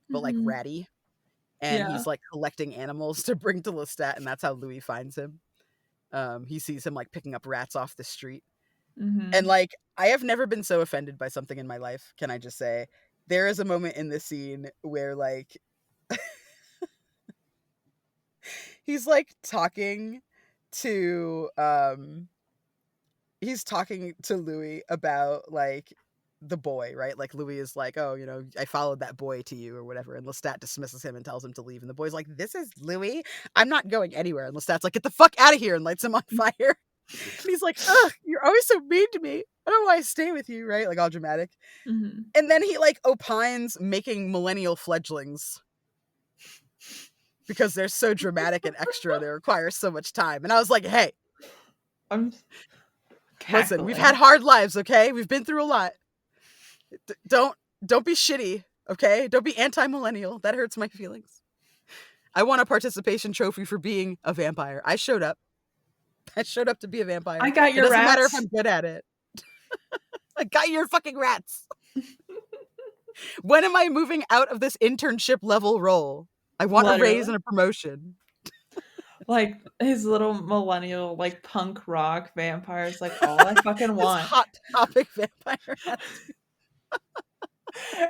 but like Mhm. ratty. And Yeah. he's like collecting animals to bring to Lestat, and that's how Louis finds him. He sees him like picking up rats off the street. And Mhm. like I have never been so offended by something in my life, can I just say? There is a moment in this scene where like he's like to talking to Louis about like the boy, right? Like Louis is like, "Oh, I followed that boy to you or whatever." And Lestat dismisses him and tells him to leave. And the boy's like, "This is Louis. I'm not going anywhere." And Lestat's like, "Get the fuck out of here," and lights him on fire. And he's like, "Ugh, you're always so mean to me. I don't know why I stay with you," right? Like all dramatic. Mhm. And then he like opines making millennial fledglings because they're so dramatic and extra. They require so much time. And I was like, "Hey, I'm listen, we've had cackling. hard lives, okay? We've been through a lot. Don't be shitty. Okay? Don't be anti-millennial. That hurts my feelings. I want a participation trophy for being a vampire. I showed up. I showed up to be a I vampire. got It your doesn't matter if rats. I'm good at it. I got your fucking rats. When am I moving out of this internship level role? I want a raise and Literally. a promotion. Like his little millennial, like punk rock vampires, like all I fucking This want. hot topic vampire attitude.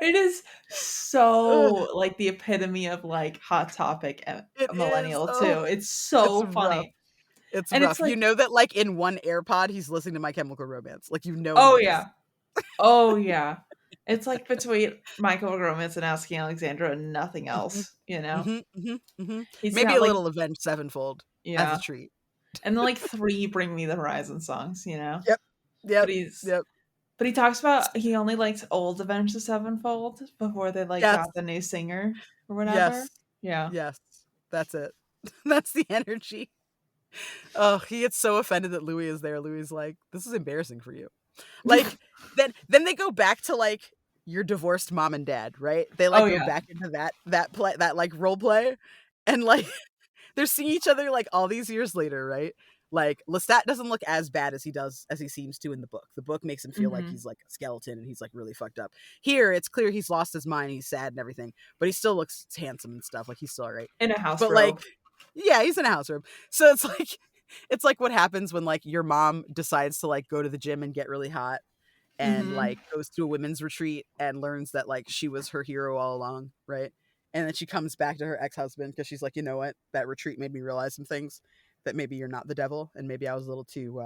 It is so Ugh, like the epitome of like hot topic it is. millennial Oh, too. It's it's so rough. funny. It's And it's rough. You like, know that like in one AirPod he's listening to My Chemical Romance. Like you know oh he is. yeah. Oh yeah. It's like between Michael Romance and Asking Alexandra and nothing Mhm. else, you know? Mhm. Mhm. Mhm. He's Maybe got a like, little Avenged Sevenfold as a yeah. treat. And then like three Bring Me the Horizon songs, you know? Yep. But Yep. he's Yep. but he talks about he only likes old Avenged Sevenfold before they like Yes. got the new singer or whatever. Yes. Yeah. Yes. That's it. That's the energy. Oh, he gets so offended that Louis is there. Louis is like, "This is embarrassing for you." Like, then they go back to, like, your divorced mom and dad, right? They, Oh like, go yeah. back into that play that, like, role play, and, like, they're seeing each other, like, all these years later, right? Like, Lestat doesn't look as bad as he seems to in the book. The book makes him feel like Mhm. he's, like, a skeleton and he's, like, really fucked up. Here, it's clear he's lost his mind, he's sad and everything, but he still looks handsome and stuff, like, he's still alright. In a house But, like robe. yeah, he's in a house robe. So it's like what happens when, like, your mom decides to, like, go to the gym and get really hot and, Mhm. like, goes to a women's retreat and learns that, like, she was her hero all along, right? And then she comes back to her ex-husband because she's like, "You know what? That retreat made me realize some things, that maybe you're not the devil, and maybe I was a little too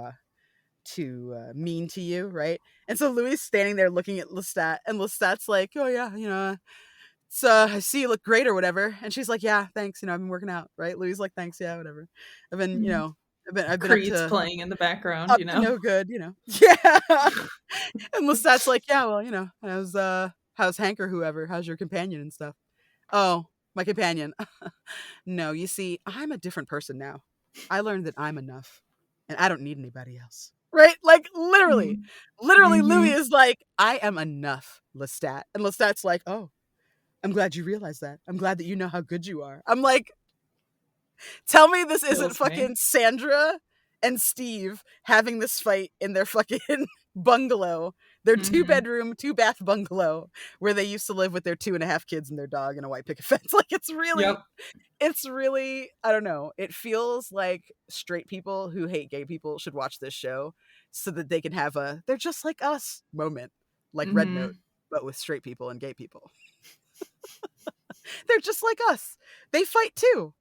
mean to you," right? And so Louis is standing there looking at Lestat, and Lestat's like, "Oh, yeah, so I see you look great or whatever." And she's like, "Yeah, thanks. I've been working out," right? Louis is like, "Thanks, yeah, whatever. I've been, Mhm. I've been Creed's playing in the background, up you to know? no good." Yeah. And Lestat's like, "Yeah, well, how's Hank or whoever? How's your companion and stuff?" "Oh, my companion. No, you see, I'm a different person now. I learned that I'm enough, and I don't need anybody else." Right? Like, literally. Mhm. Literally, Louis Mhm. is like, "I am enough, Lestat." And Lestat's like, "Oh, I'm glad you realize that. I'm glad that you know how good you are." I'm like, tell me this isn't Kills me. fucking Sandra and Steve having this fight in their fucking bungalow, their two Mhm. bedroom, two bath bungalow where they used to live with their 2.5 kids and their dog and a white picket fence. Like, Yep. it's really, I don't know. It feels like straight people who hate gay people should watch this show so that they can have a "they're just like us" moment, like Red Note, Mhm. but with straight people and gay people. They're just like us. They fight too.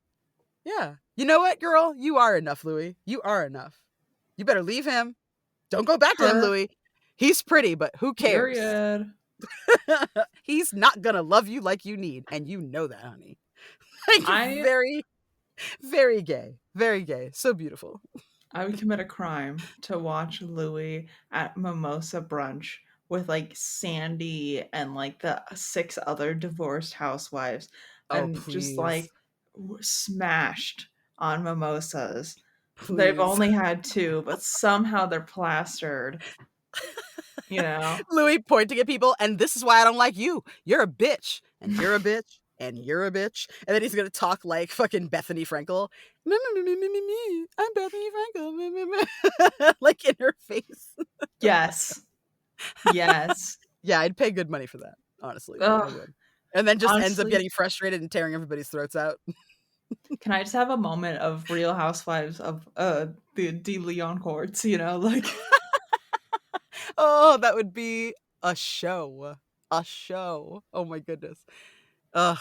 Yeah. You know what, girl? You are enough, Louis. You are enough. You better leave him. Don't go back to him, Per Louis. He's pretty, but who cares? period. He's not gonna love you like you need, and you know that, honey. Like, I very, very gay. Very gay. So beautiful. I would commit a crime to watch Louis at mimosa brunch with like Sandy and like the six other divorced housewives Oh, and just please. like smashed on mimosas. They've Please. only had two, but somehow they're plastered, you know? Louis pointing at people, and this is why I don't like you. You're a bitch, and you're a bitch, and you're a bitch. And then he's gonna talk like fucking Bethany Frankel. Me, me, me, me, me, me. I'm Bethany Frankel. Me, me, me. Like in her face. Yes. Yes. Yeah, I'd pay good money for that. Honestly, I Ugh, would. And then just ends up honestly, getting frustrated and tearing everybody's throats out. can I just have a moment of Real Housewives of the De Leon courts, you know, like Oh, that would be a show. A show. Oh my goodness. Ugh.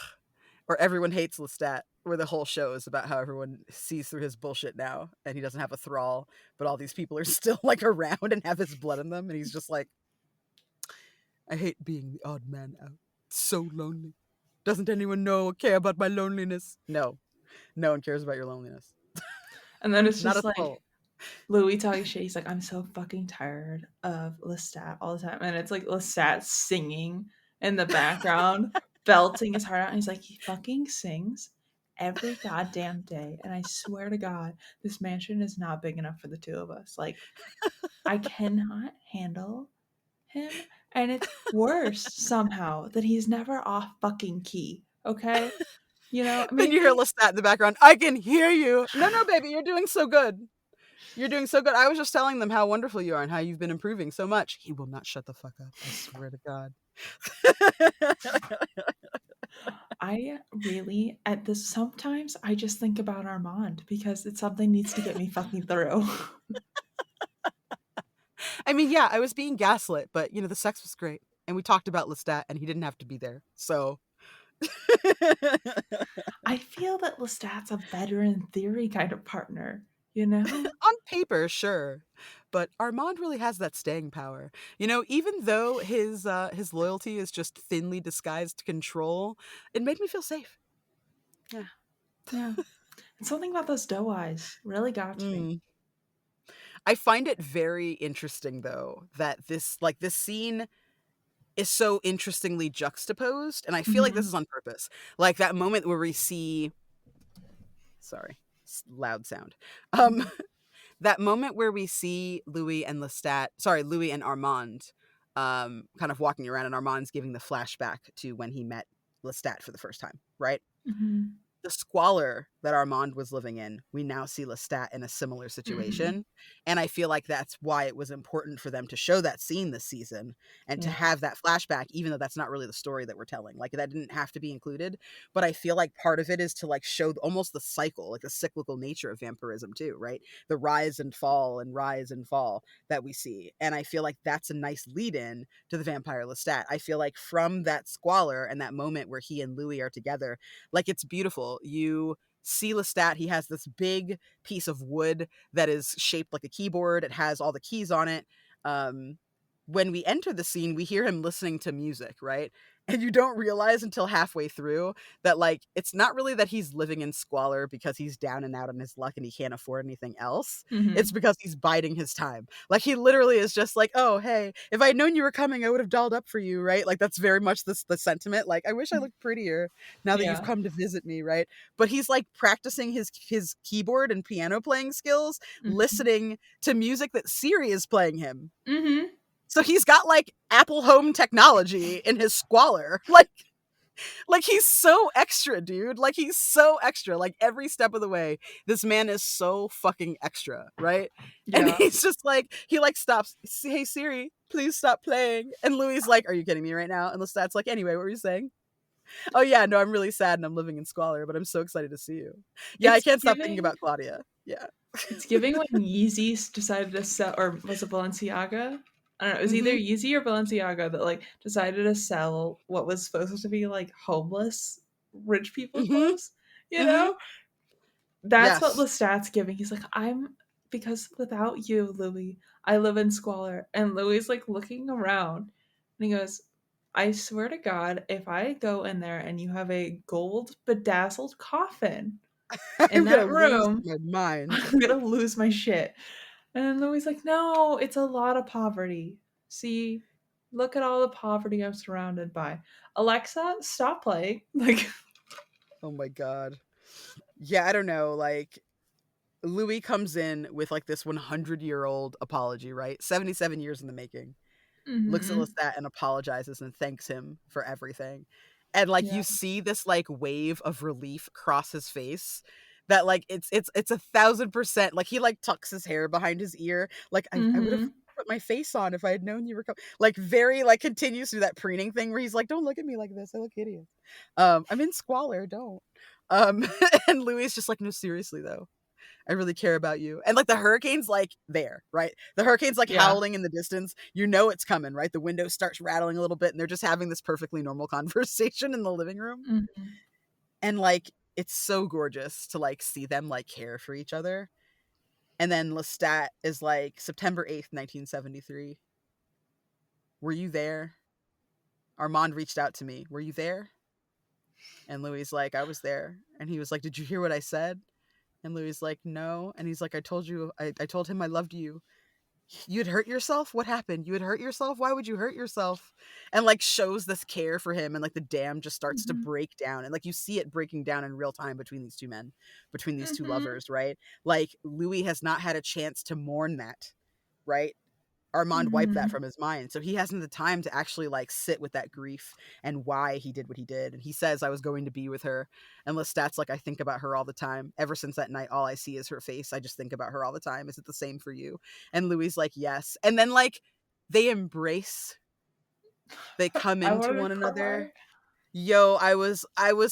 Or Everyone Hates Lestat, where the whole show is about how everyone sees through his bullshit now, and he doesn't have a thrall, but all these people are still like around and have his blood in them, and he's just like, "I hate being the odd man out. It's so lonely. Doesn't anyone know or care about my loneliness?" No, no one cares about your loneliness. and then it's Not a just like soul. Louis talking shit. He's like, I'm so fucking tired of Lestat all the time. And it's like Lestat singing in the background, belting his heart out. And he's like, he fucking sings every goddamn day. And I swear to God, this mansion is not big enough for the two of us. Like, I cannot handle him. And it's worse somehow that he's never off fucking key. Okay? You know, Then you hear maybe Lestat in the background. I can hear you. No, no, baby, you're doing so good. You're doing so good. I was just telling them how wonderful you are and how you've been improving so much. He will not shut the fuck up. I swear to God. I really at this sometimes I just think about Armand because it's something needs to get me fucking through. I mean, yeah, I was being gaslit, but the sex was great. And we talked about Lestat and he didn't have to be there. So I feel that Lestat's a better in theory kind of partner, you know? on paper, sure. But Armand really has that staying power. Even though his loyalty is just thinly disguised control, it made me feel safe. Yeah. Yeah. And something about those doe eyes really got to me. Mm. I find it very interesting though that this scene is so interestingly juxtaposed, and I feel like this Mhm. is on purpose. Like that moment where we see, sorry, loud sound. Um Mhm. that moment where we see Louis and Armand kind of walking around, and Armand's giving the flashback to when he met Lestat for the first time, right? Mhm. The squalor that Armand was living in, we now see Lestat in a similar Mhm. situation. And I feel like that's why it was important for them to show that scene this season and to Yeah. have that flashback, even though that's not really the story that we're telling. Like that didn't have to be included. But I feel like part of it is to like show almost the cycle, like the cyclical nature of vampirism too, right? The rise and fall that we see. And I feel like that's a nice lead in to the Vampire Lestat. I feel like from that squalor and that moment where he and Louis are together, like it's beautiful. You see Lestat, he has this big piece of wood that is shaped like a keyboard. It has all the keys on it. Um, when we enter the scene, we hear him listening to music, right? And you don't realize until halfway through that, like, it's not really that he's living in squalor because he's down and out on his luck and he can't afford anything else. It's Mhm. because he's biding his time. Like, he literally is just like, oh, hey, if I had known you were coming, I would have dolled up for you, right? Like, that's very much the sentiment. Like, I wish I looked prettier now that you've Yeah. come to visit me, right? But he's like practicing his keyboard and piano playing skills, Mhm. listening to music that Siri is playing him. Mhm. So he's got like Apple Home technology in his squalor. Like he's so extra, dude. Like he's so extra. Like every step of the way, this man is so fucking extra, right? And Yeah. he's just like he like stops. Hey Siri, please stop playing. And Louis like, are you kidding me right now? And Lestat's like, anyway, what were you saying? Oh yeah, no, I'm really sad and I'm living in squalor, but I'm so excited to see you. Yeah, I It's can't stop thinking giving about Claudia. Yeah. it's giving when Yeezys decided to sell, or was it Balenciaga? I don't know. It was either Mm-hmm. Yeezy or Balenciaga that like decided to sell what was supposed to be like homeless rich people Mm-hmm. clothes. You Mm-hmm. know, that's what Yes. Lestat's giving. He's like, I'm because without you, Louis, I live in squalor. And Louis like looking around, and he goes, I swear to God, if I go in there and you have a gold bedazzled coffin in I'm gonna that lose room, my mind. I'm gonna lose my shit. And Louis like, no, it's a lot of poverty. See, look at all the poverty I'm surrounded by. Alexa, stop playing. Like, Oh my god. Yeah, I don't know. Like Louis comes in with like this 100-year-old apology, right? 77 years in the making. Looks at mm-hmm. Lestat and apologizes and thanks him for everything. And like Yeah. you see this like wave of relief cross his face that like it's 1,000%. Like he like tucks his hair behind his ear. Like I would have Mm-hmm. put my face on if I had known you were coming. Like very like continues through that preening thing where he's like, don't look at me like this. I look hideous. I'm in squalor, don't. Um and Louis is just like, no, seriously though. I really care about you. And like the hurricane's like there, right? The hurricane's like Yeah. howling in the distance. You know it's coming, right? The window starts rattling a little bit and they're just having this perfectly normal conversation in the living room. Mm-hmm. And like it's so gorgeous to like see them like care for each other. And then Lestat is like September 8th, 1973. Were you there? Armand reached out to me. Were you there? And Louis like, I was there. And he was like, did you hear what I said? And Louis like, no. And he's like, I told him I loved you. You'd hurt yourself? What happened? You had hurt yourself? Why would you hurt yourself? And like shows this care for him and like the dam just starts to Mm-hmm. break down and like you see it breaking down in real time between these two men, between these two Mm-hmm. lovers, right? Like Louis has not had a chance to mourn that, right? Armand wiped that Mhm. from his mind. So he hasn't the time to actually like sit with that grief and why he did what he did. And he says, I was going to be with her. And Lestat's like, I think about her all the time. Ever since that night, all I see is her face. I just think about her all the time. Is it the same for you? And Louis like, yes. And then like they embrace, they come I into wanted one to cry. another. Yo, I was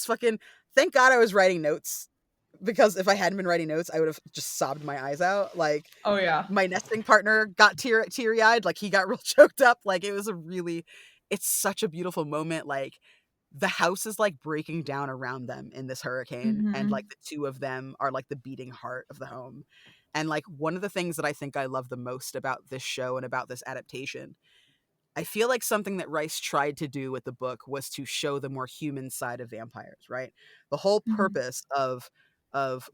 fucking, thank God I was writing notes, because if I hadn't been writing notes, I would have just sobbed my eyes out. Like Oh yeah. my nesting partner got teary eyed, like he got real choked up. Like it was a really, it's such a beautiful moment. Like the house is like breaking down around them in this hurricane, and like Mhm. the two of them are like the beating heart of the home. And like one of the things that I think I love the most about this show and about this adaptation, I feel like something that Rice tried to do with the book was to show the more human side of vampires, right? The whole Mhm. purpose of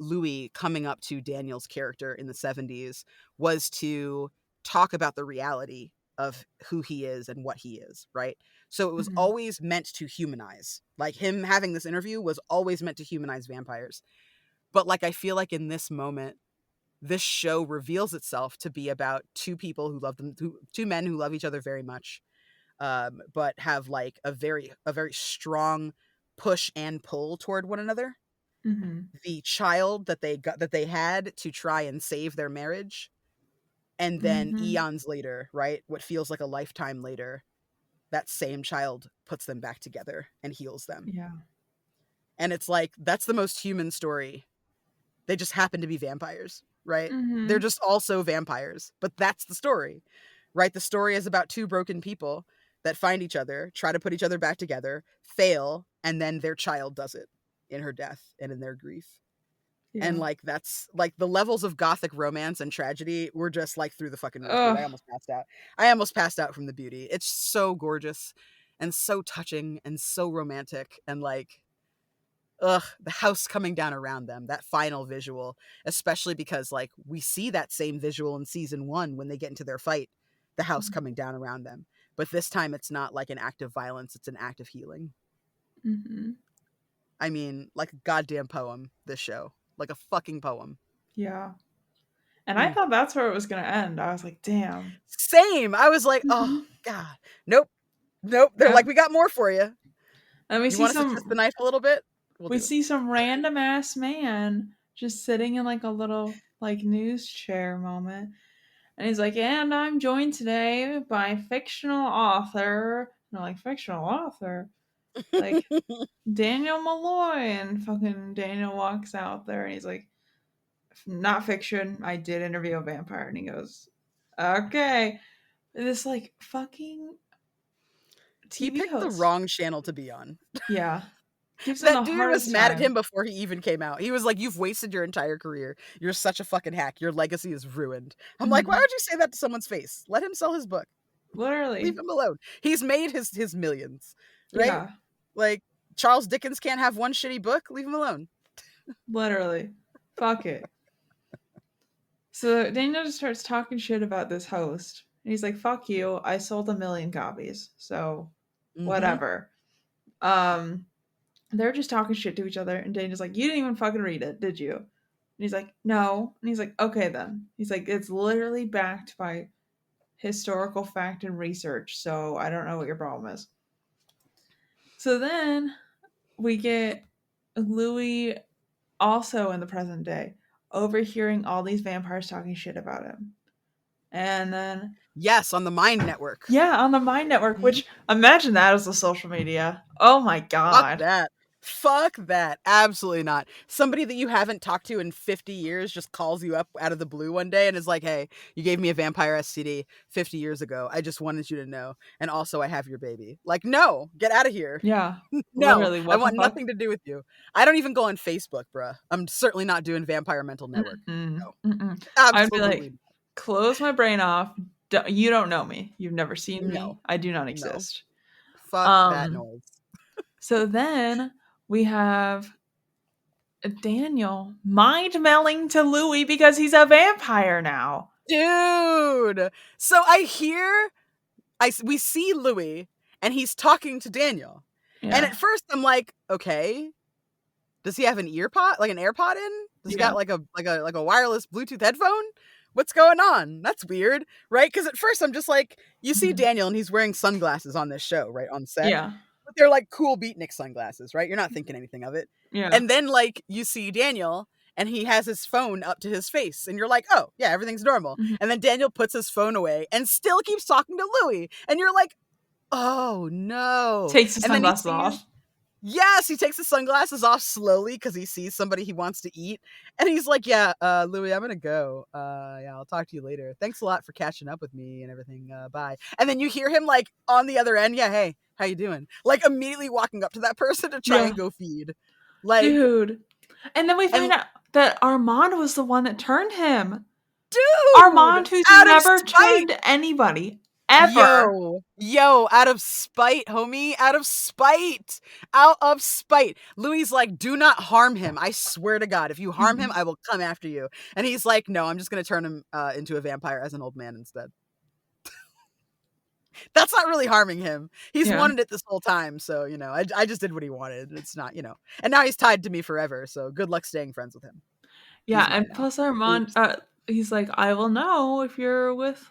Louis coming up to Daniel's character in the 70s was to talk about the reality of who he is and what he is, right? So it was Mhm. always meant to humanize. Like him having this interview was always meant to humanize vampires. But like I feel like in this moment, this show reveals itself to be about two people who love them, two men who love each other very much, but have like a very strong push and pull toward one another. Mhm. The child that they had to try and save their marriage, and then Mhm. eons later, right, what feels like a lifetime later, that same child puts them back together and heals them. Yeah. And it's like that's the most human story. They just happen to be vampires, right? They're Mhm. just also vampires, but that's the story, right? The story is about two broken people that find each other, try to put each other back together, fail, and then their child does it in her death and in their grief. And Yeah. like that's like the levels of gothic romance and tragedy were just like through the fucking roof, dude. Ugh. I almost passed out. I almost passed out from the beauty. It's so gorgeous and so touching and so romantic, and like ugh, the house coming down around them, that final visual, especially because like we see that same visual in season 1 when they get into their fight, the house coming down around them. But this time it's not like an act of violence, it's an act of healing. Mhm. I mean, like a goddamn poem, this show. Like a fucking poem. Yeah. And I Mm. thought that's where it was gonna end. I was like, damn. Same. I was like, oh Mhm. god. Nope. Nope. They're like, Yep. we got more for you. And we You see want us to twist the some knife a little bit? We'll we do it. see some random ass man just sitting in like a little like news chair moment. And he's like, and I'm joined today by fictional author. And I'm like, fictional author? Like Daniel Malloy. And fucking Daniel walks out there and he's like, not fiction. I did interview a vampire. And he goes, okay. This like fucking He TV picked the host. wrong channel to be on. Yeah. Gives him the That dude was hardest mad at him time. before he even came out. He was like, "You've wasted your entire career. You're such a fucking hack. Your legacy is ruined." I'm like, "Why Mhm. would you say that to someone's face? Let him sell his book. Leave Literally. him alone. He's made his millions, right? Yeah. Like Charles Dickens can't have one shitty book. Leave him alone." Literally. Fuck it. So Daniel just starts talking shit about this host. And he's like, fuck you. I sold 1,000,000 copies. So Mm-hmm. whatever. Um, they're just talking shit to each other. And Daniel's like, you didn't even fucking read it, did you? And he's like, no. And he's like, okay then. He's like, it's literally backed by historical fact and research. So I don't know what your problem is. So then we get Louis also in the present day overhearing all these vampires talking shit about him. And then Yes, on the Mind Network. yeah, on the Mind Network, Mhm. which imagine that as a social media. Oh my Fuck god. that. Fuck that. Absolutely not. Somebody that you haven't talked to in 50 years just calls you up out of the blue one day and is like, hey, you gave me a vampire STD 50 years ago. I just wanted you to know. And also, I have your baby. Like, no, get out of here. Yeah. No, Literally, I what the want fuck? nothing to do with you. I don't even go on Facebook, bruh. I'm certainly not doing Vampire Mental Network. Mm-mm, No, mm-mm. I'd be absolutely like, close my brain off. You don't know me. You've never seen no, me. I do not no. exist. Fuck that Um, noise. so then we have Daniel mind melding to Louis because he's a vampire now. Dude. So I hear we see Louis and he's talking to Daniel. And Yeah. at first I'm like, okay, does he have an ear pod, like an AirPod in? Does he Yeah. got like a wireless Bluetooth headphone? What's going on? That's weird, right? Because at first I'm just like, you see Mhm. Daniel and he's wearing sunglasses on this show, right, on set, Yeah. but they're like cool beatnik sunglasses, right? You're not thinking anything of it. Yeah. And then like you see Daniel and he has his phone up to his face and you're like, oh yeah, everything's normal. Mhm. And then Daniel puts his phone away and still keeps talking to Louis, and you're like, oh no. Takes the And then he sunglasses sees, off. yes, he takes the sunglasses off slowly because he sees somebody he wants to eat. And he's like, yeah, Louis, I'm going to go. Yeah, I'll talk to you later. Thanks a lot for catching up with me and everything. Bye. And then you hear him like on the other end. Yeah, hey, how you doing? Like immediately walking up to that person to try Yeah. and go feed. Like, Dude. And then we find and out that Armand was the one that turned him. dude, Armand, who's out of never spite. turned anybody. Ever. Yo, out of spite, homie, out of spite, out of spite. Louis like, do not harm him. I swear to God, if you harm him, Mhm. I will come after you. And he's like, no, I'm just going to turn him into a vampire as an old man instead. That's not really harming him. He's Yeah. wanted it this whole time. So, I just did what he wanted. It's not, and now he's tied to me forever. So good luck staying friends with him. Yeah, He's mine and now. plus Armand, Oops. he's like, I will know if you're with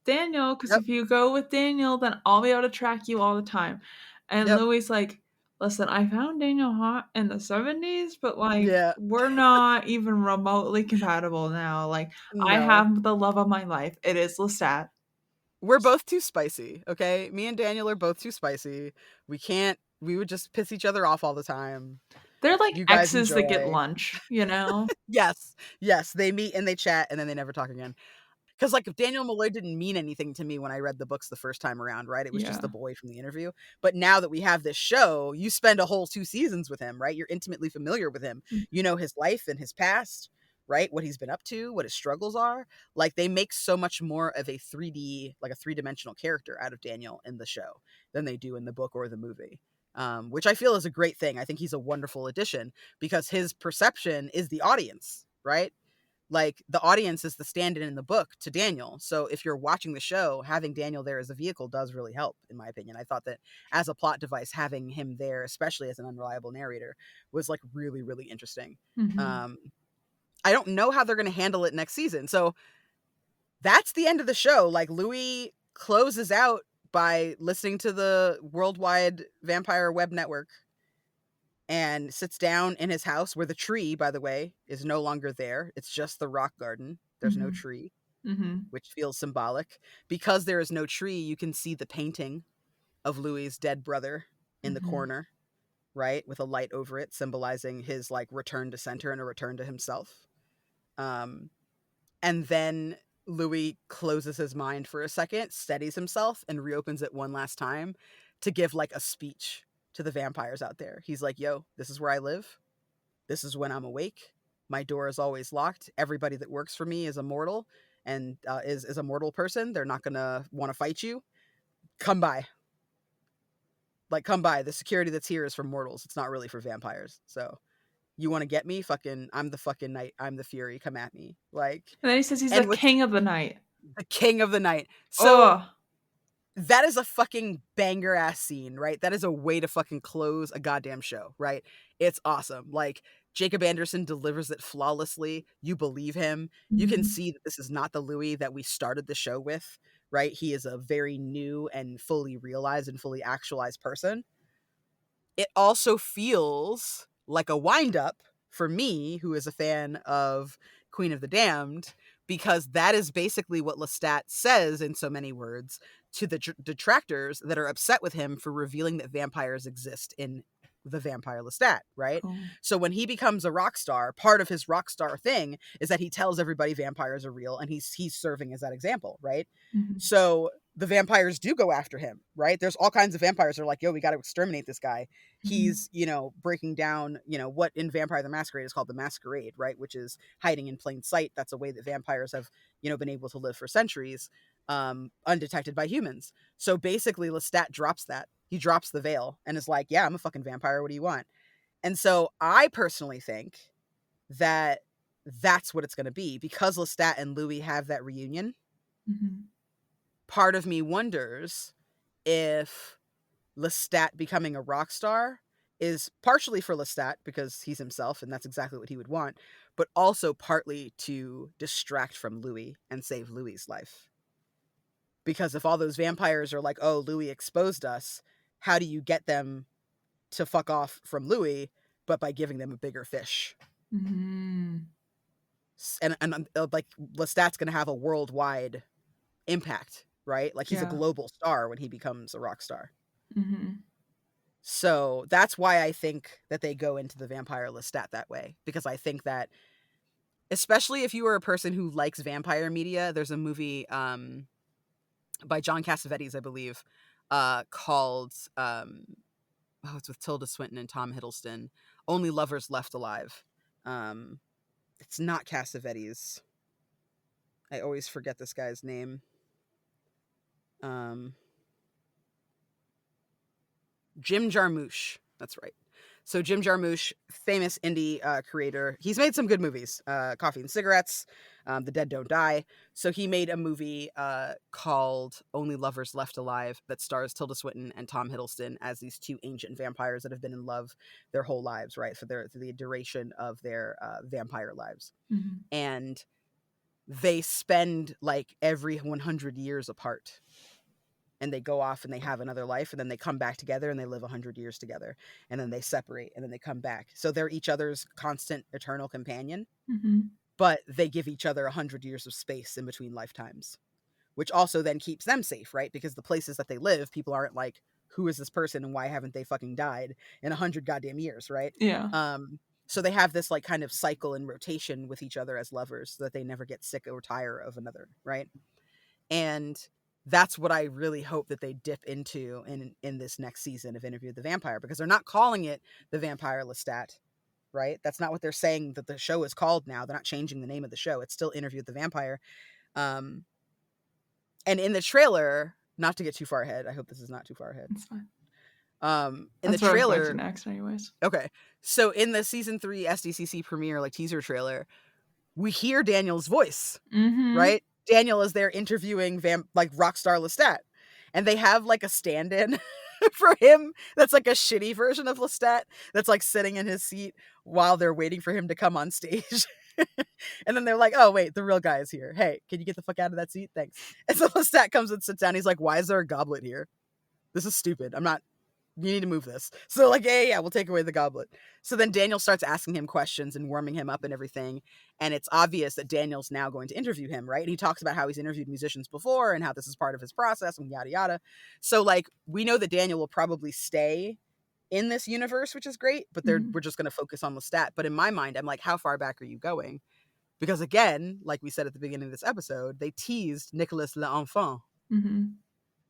Daniel, because Yep. if you go with Daniel, then I'll be able to track you all the time. And Yep. Louis like, listen, I found Daniel hot in the 70s, but like Yeah. we're not even remotely compatible now. Like I No. have the love of my life. It is Lestat. We're both too spicy, okay? Me and Daniel are both too spicy. We would just piss each other off all the time. They're like You guys exes that get enjoy. lunch, you know? Yes. Yes, they meet and they chat and then they never talk again. Because like if Daniel Malloy didn't mean anything to me when I read the books the first time around, right? It was just Yeah. the boy from the interview. But now that we have this show, you spend a whole 2 seasons with him, right? You're intimately familiar with him. Mm. You know his life and his past, right? What he's been up to, what his struggles are. Like they make so much more of a 3D, like a three-dimensional character out of Daniel in the show than they do in the book or the movie. Which I feel is a great thing. I think he's a wonderful addition because his perception is the audience, right? Like the audience is the stand-in in the book to Daniel. So if you're watching the show, having Daniel there as a vehicle does really help, in my opinion. I thought that as a plot device, having him there, especially as an unreliable narrator, was like really, really interesting. Mhm. Um, I don't know how they're going to handle it next season. So that's the end of the show. Like Louis closes out by listening to the worldwide vampire web network and sits down in his house where the tree, by the way, is no longer there. It's just the rock garden. There's no Mhm. tree, Mhm. which feels symbolic. Because there is no tree, you can see the painting of Louis's dead brother in the Mhm. corner, right? With a light over it, symbolizing his like return to center and a return to himself. Um, and then Louis closes his mind for a second, steadies himself, and reopens it one last time to give like a speech to the vampires out there. He's like, yo, this is where I live. This is when I'm awake. My door is always locked. Everybody that works for me is immortal and is a mortal person. They're not gonna want to fight you. Come by, like come by. The security that's here is for mortals. It's not really for vampires. So you want to get me? Fucking, I'm the fucking night. I'm the fury. Come at me. Like, And then he says he's the and with king of the night. the king of the night. So Oh. that is a fucking banger ass scene, right? That is a way to fucking close a goddamn show, right? It's awesome. Like Jacob Anderson delivers it flawlessly. You believe him. You can Mhm. see that this is not the Louis that we started the show with, right? He is a very new and fully realized and fully actualized person. It also feels like a wind up for me, who is a fan of Queen of the Damned, because that is basically what Lestat says in so many words to the detractors that are upset with him for revealing that vampires exist in the Vampire Lestat, right? Cool. So when he becomes a rock star, part of his rock star thing is that he tells everybody vampires are real, and he's serving as that example, right? Mhm. So the vampires do go after him, right? There's all kinds of vampires that are like, yo, we got to exterminate this guy. Mhm. He's, breaking down, what in Vampire the Masquerade is called the masquerade, right? Which is hiding in plain sight. That's a way that vampires have, been able to live for centuries, undetected by humans. So basically, Lestat drops that. He drops the veil and is like, yeah, I'm a fucking vampire. What do you want? And so I personally think that that's what it's going to be because Lestat and Louis have that reunion. Mhm. Part of me wonders if Lestat becoming a rock star is partially for Lestat because he's himself and that's exactly what he would want, but also partly to distract from Louis and save Louis's life. Because if all those vampires are like, oh, Louis exposed us, how do you get them to fuck off from Louis, but by giving them a bigger fish? Mm-hmm. And like Lestat's going to have a worldwide impact, right? Like he's a Yeah. global star when he becomes a rock star. Mm-hmm. So that's why I think that they go into the Vampire Lestat that way, because I think that, especially if you are a person who likes vampire media, there's a movie by John Cassavetes, I believe, called it's with Tilda Swinton and Tom Hiddleston, Only Lovers Left Alive. It's not Cassavetes. I always forget this guy's name. Jim Jarmusch. That's right. So Jim Jarmusch, famous indie creator, he's made some good movies, Coffee and Cigarettes, The Dead Don't Die. So he made a movie called Only Lovers Left Alive that stars Tilda Swinton and Tom Hiddleston as these two ancient vampires that have been in love their whole lives, right, for the duration of their vampire lives. Mm-hmm. And they spend like every 100 years apart. And they go off and they have another life, and then they come back together and they live 100 years together, and then they separate and then they come back. So they're each other's constant eternal companion, Mm-hmm. but they give each other 100 years of space in between lifetimes, which also then keeps them safe, right? Because the places that they live, people aren't like, who is this person and why haven't they fucking died in 100 goddamn years, right? Yeah. So they have this like kind of cycle and rotation with each other as lovers so that they never get sick or tire of another, right? And that's what I really hope that they dip into in this next season of Interview with the Vampire, because they're not calling it the Vampire Lestat, right? That's not what they're saying that the show is called now. They're not changing the name of the show. It's still Interview with the Vampire. And in the trailer, not to get too far ahead, I hope this is not too far ahead. It's fine. In That's the what I was going to trailer, next, anyways. okay. So in the season 3 SDCC premiere, like teaser trailer, we hear Daniel's voice, Mm-hmm. right? Daniel is there interviewing like Rockstar Lestat, and they have like a stand-in for him that's like a shitty version of Lestat that's like sitting in his seat while they're waiting for him to come on stage. And then they're like, oh wait, the real guy is here. Hey, can you get the fuck out of that seat? Thanks. And so Lestat comes and sits down. He's like, why is there a goblet here? This is stupid. You need to move this. So like, yeah, we'll take away the goblet. So then Daniel starts asking him questions and warming him up and everything. And it's obvious that Daniel's now going to interview him, right? And he talks about how he's interviewed musicians before and how this is part of his process and yada, yada. So like, we know that Daniel will probably stay in this universe, which is great, but we're just going to focus on Lestat. But in my mind, I'm like, how far back are you going? Because again, like we said at the beginning of this episode, they teased Nicolas L'Enfant. Mm-hmm.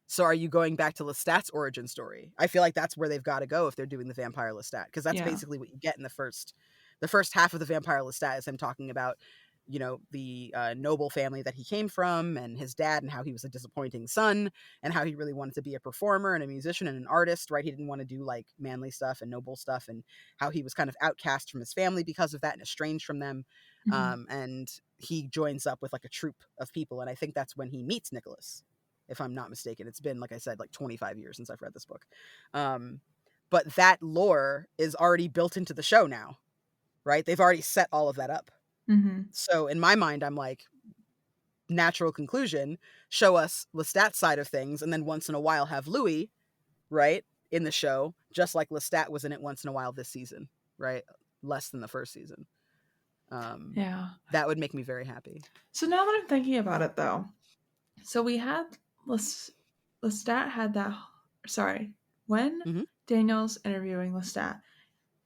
So are you going back to Lestat's origin story? I feel like that's where they've got to go if they're doing the Vampire Lestat, because that's basically what you get in the first half of the Vampire Lestat is him talking about, you know, the noble family that he came from and his dad and how he was a disappointing son and how he really wanted to be a performer and a musician and an artist, right? He didn't want to do like manly stuff and noble stuff, and how he was kind of outcast from his family because of that and estranged from them. And he joins up with like a troupe of people, and I think that's when he meets Nicholas, if I'm not mistaken. It's been, like I said, like 25 years since I've read this book. But that lore is already built into the show now, right? They've already set all of that up. Mm-hmm. So in my mind, I'm like, natural conclusion, show us Lestat's side of things, and then once in a while have Louis, right, in the show, just like Lestat was in it once in a while this season, right? Less than the first season. Yeah. That would make me very happy. So now that I'm thinking about it, though, so we had Lestat had that. Sorry, when Daniel's interviewing Lestat,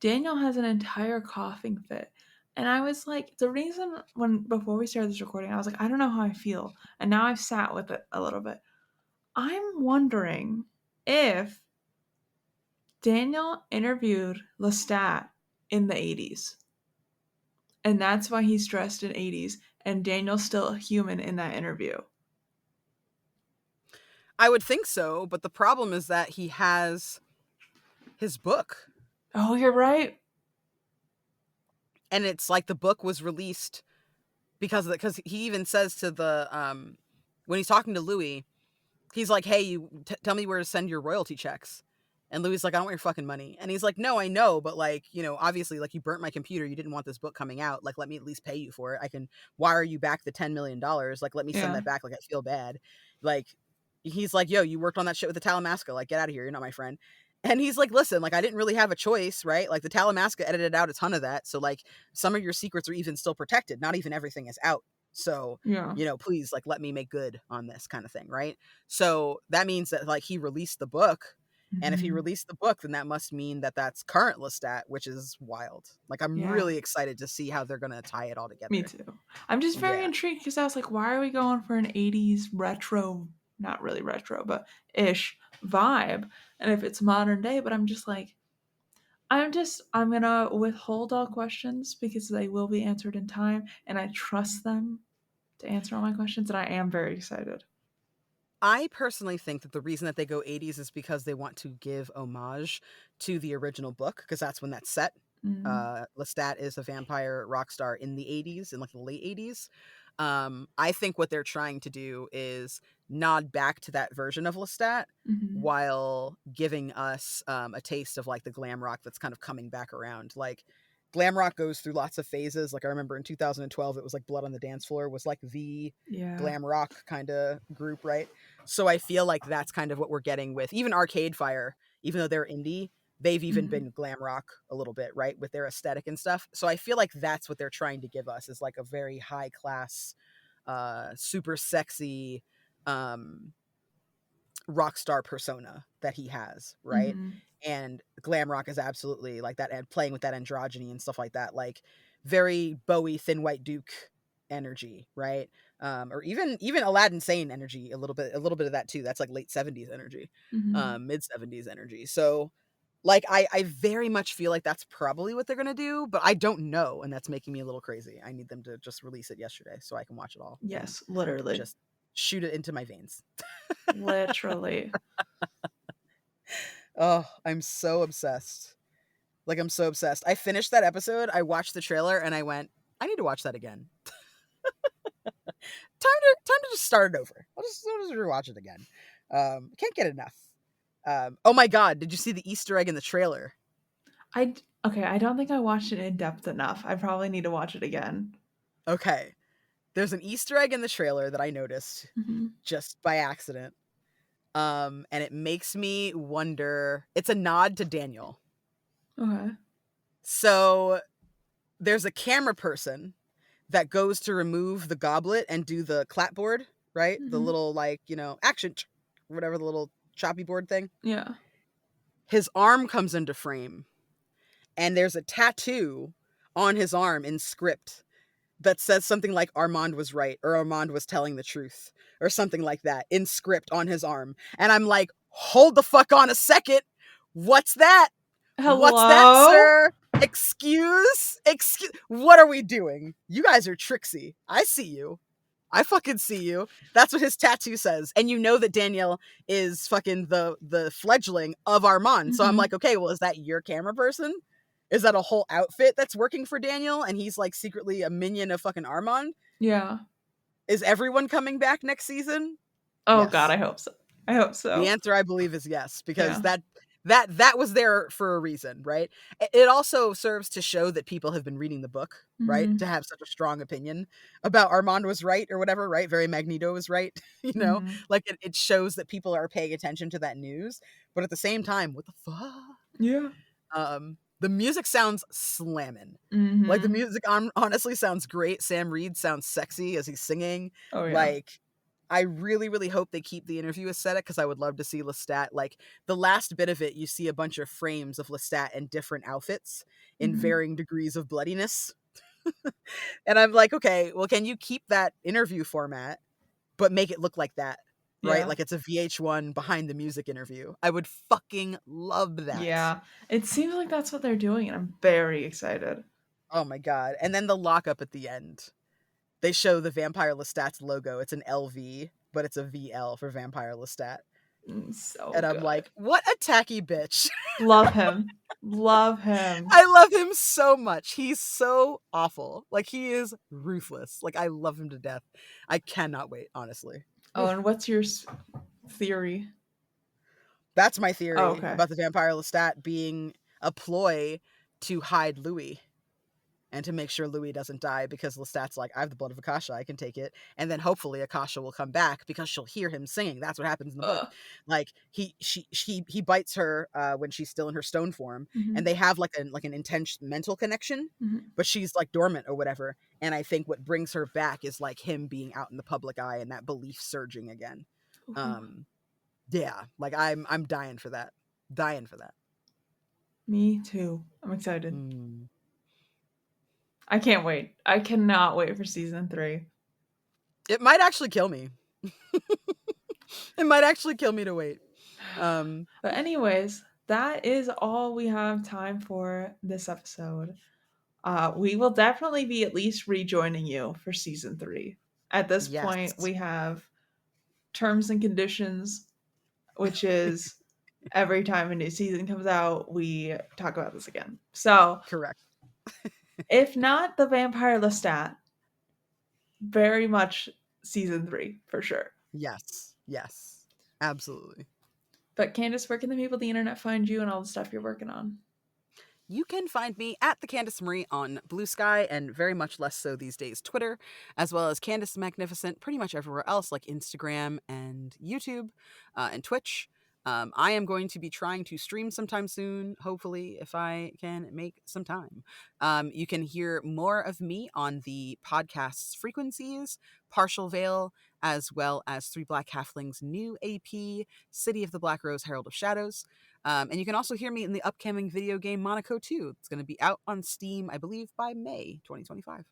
Daniel has an entire coughing fit, and I was like, the reason before we started this recording, I was like, I don't know how I feel, and now I've sat with it a little bit. I'm wondering if Daniel interviewed Lestat in the 80s. And that's why he's dressed in 80s, and Daniel's still a human in that interview. I would think so, but the problem is that he has his book. Oh, you're right. And it's like the book was released because he even says to the when he's talking to Louis, he's like, hey, you tell me where to send your royalty checks. And Louis like, I don't want your fucking money. And he's like, no, I know, but like, you know, obviously, like, you burnt my computer. You didn't want this book coming out. Like, let me at least pay you for it. I can wire you back the $10 million. Like, let me send Yeah. that back. Like, I feel bad. Like, he's like, yo, you worked on that shit with the Talamasca. Like, get out of here. You're not my friend. And he's like, listen, like, I didn't really have a choice, right? Like, the Talamasca edited out a ton of that. So, like, some of your secrets are even still protected. Not even everything is out. So, Yeah. you know, please, like, let me make good on this kind of thing, right? So that means that, like, he released the book. And if he Mhm. released the book, then that must mean that that's current Lestat, which is wild. Like, I'm Yeah. really excited to see how they're going to tie it all Me together. too. I'm just very Yeah. intrigued because I was like, why are we going for an 80s retro, not really retro, but ish vibe? And if it's modern day, but I'm just like, I'm gonna withhold all questions because they will be answered in time, and I trust them to answer all my questions, and I am very excited. I personally think that the reason that they go 80s is because they want to give homage to the original book, because that's when that's set. Mm-hmm. Lestat is a vampire rock star in the 80s, in like the late 80s. I think what they're trying to do is nod back to that version of Lestat Mm-hmm. while giving us a taste of like the glam rock that's kind of coming back around. Like, glam rock goes through lots of phases. Like, I remember in 2012, it was like Blood on the Dance Floor was like the Yeah. glam rock kind of group, right? So I feel like that's kind of what we're getting with even Arcade Fire, even though they're indie, they've even Mm-hmm. been glam rock a little bit, right? With their aesthetic and stuff. So I feel like that's what they're trying to give us is like a very high class, super sexy, um, rock star persona that he has, right? Mm-hmm. And glam rock is absolutely like that, and playing with that androgyny and stuff like that, like very Bowie Thin White Duke energy, right? Or even Aladdin Sane energy, a little bit of that too. That's like late 70s energy, Mm-hmm. mid 70s energy. So like I very much feel like that's probably what they're gonna do, but I don't know, and that's making me a little crazy. I need them to just release it yesterday so I can watch it all and Yes, literally. just shoot it into my veins. Literally. Oh, I'm so obsessed. Like, I'm so obsessed. I finished that episode, I watched the trailer, and I went, I need to watch that again. Time to just start it over. I'll just rewatch it again. Can't get enough. Oh my god, did you see the Easter egg in the trailer? Okay, I don't think I watched it in depth enough. I probably need to watch it again. Okay. There's an Easter egg in the trailer that I noticed Mm-hmm. just by accident. And it makes me wonder. It's a nod to Daniel. Okay. So there's a camera person that goes to remove the goblet and do the clapboard, right? The Mm-hmm. little, like, action, whatever, the little choppy board thing. Yeah. His arm comes into frame, and there's a tattoo on his arm in script that says something like Armand was right, or Armand was telling the truth, or something like that in script on his arm. And I'm like, hold the fuck on a second. What's that? What's that, Hello? sir? Excuse. What are we doing? You guys are tricksy. I see you. I fucking see you. That's what his tattoo says. And you know that Danielle is fucking the fledgling of Armand. So I'm Mm-hmm. like, okay, well, is that your camera person? Is that a whole outfit that's working for Daniel and he's like secretly a minion of fucking Armand? Yeah. Is everyone coming back next season? Oh god, Yes. I hope so. I hope The so. answer, I believe, is yes, because Yeah. that was there for a reason, right? It also serves to show that people have been reading the book, right? Mm-hmm. To have such a strong opinion about Armand was right or whatever, right? Very Magneto was right, Mm-hmm. like it shows that people are paying attention to that news. But at the same time, what the fuck? Yeah. The music sounds slamming. Like, the Mm-hmm. music honestly sounds great. Sam Reed sounds sexy as he's singing. Oh yeah. Like, I really, really hope they keep the interview aesthetic because I would love to see Lestat. Like, the last bit of it, you see a bunch of frames of Lestat in different outfits in Mm-hmm. varying degrees of bloodiness. And I'm like, okay, well, can you keep that interview format, but make it look like that? Right? Yeah. Like it's a VH1 behind the music interview. I would fucking love that. Yeah. It seems like that's what they're doing, and I'm very excited. Oh my god. And then the lockup at the end. They show the Vampire Lestat's logo. It's an LV, but it's a VL for Vampire Lestat. So And I'm good. like, what a tacky bitch. Love him. Love him. I love him so much. He's so awful. Like, he is ruthless. Like, I love him to death. I cannot wait, honestly. Oh, and what's your theory? That's my Oh, theory okay. about the Vampire Lestat being a ploy to hide Louis and to make sure Louis doesn't die, because Lestat's like, I have the blood of Akasha, I can take it. And then hopefully Akasha will come back because she'll hear him singing. That's what happens in the book. Uh, Like he bites her when she's still in her stone form, and mhm, they have like an intense mental connection, mhm. but she's like dormant or whatever. And I think what brings her back is like him being out in the public eye and that belief surging again. Ooh, Um yeah, like I'm dying for that. Dying for that. me too. I'm excited. Mm. I can't wait. I cannot wait for season 3. It might actually kill me. It might actually kill me to wait. Um, But anyways, that is all we have time for this episode. We will definitely be at least rejoining you for season 3. At this point, yes, we have terms and conditions, which is every time a new season comes out, we talk about this again. So, correct. if not the Vampire Lestat, very much season 3 for sure. Yes, yes, absolutely. But Candace, where can the people on the internet find you and all the stuff you're working on? You can find me at the Candace Marie on Blue Sky, and very much less so these days Twitter, as well as Candace the Magnificent pretty much everywhere else like Instagram and YouTube and Twitch. I am going to be trying to stream sometime soon, hopefully, if I can make some time. You can hear more of me on the podcast's frequencies, Partial Veil, as well as Three Black Halflings' new AP, City of the Black Rose, Herald of Shadows. And you can also hear me in the upcoming video game Monaco 2. It's going to be out on Steam, I believe, by May 2025.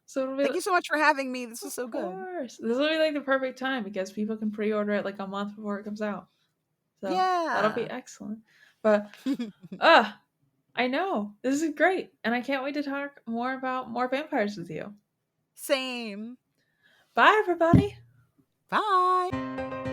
So it'll be, Thank you so much for having me. This was of so good. course, this will be like the perfect time because people can pre-order it like a month before it comes out. So that'll be Yeah. excellent. But I know this is great, and I can't wait to talk more about more vampires with you. Same. Bye, everybody. Bye.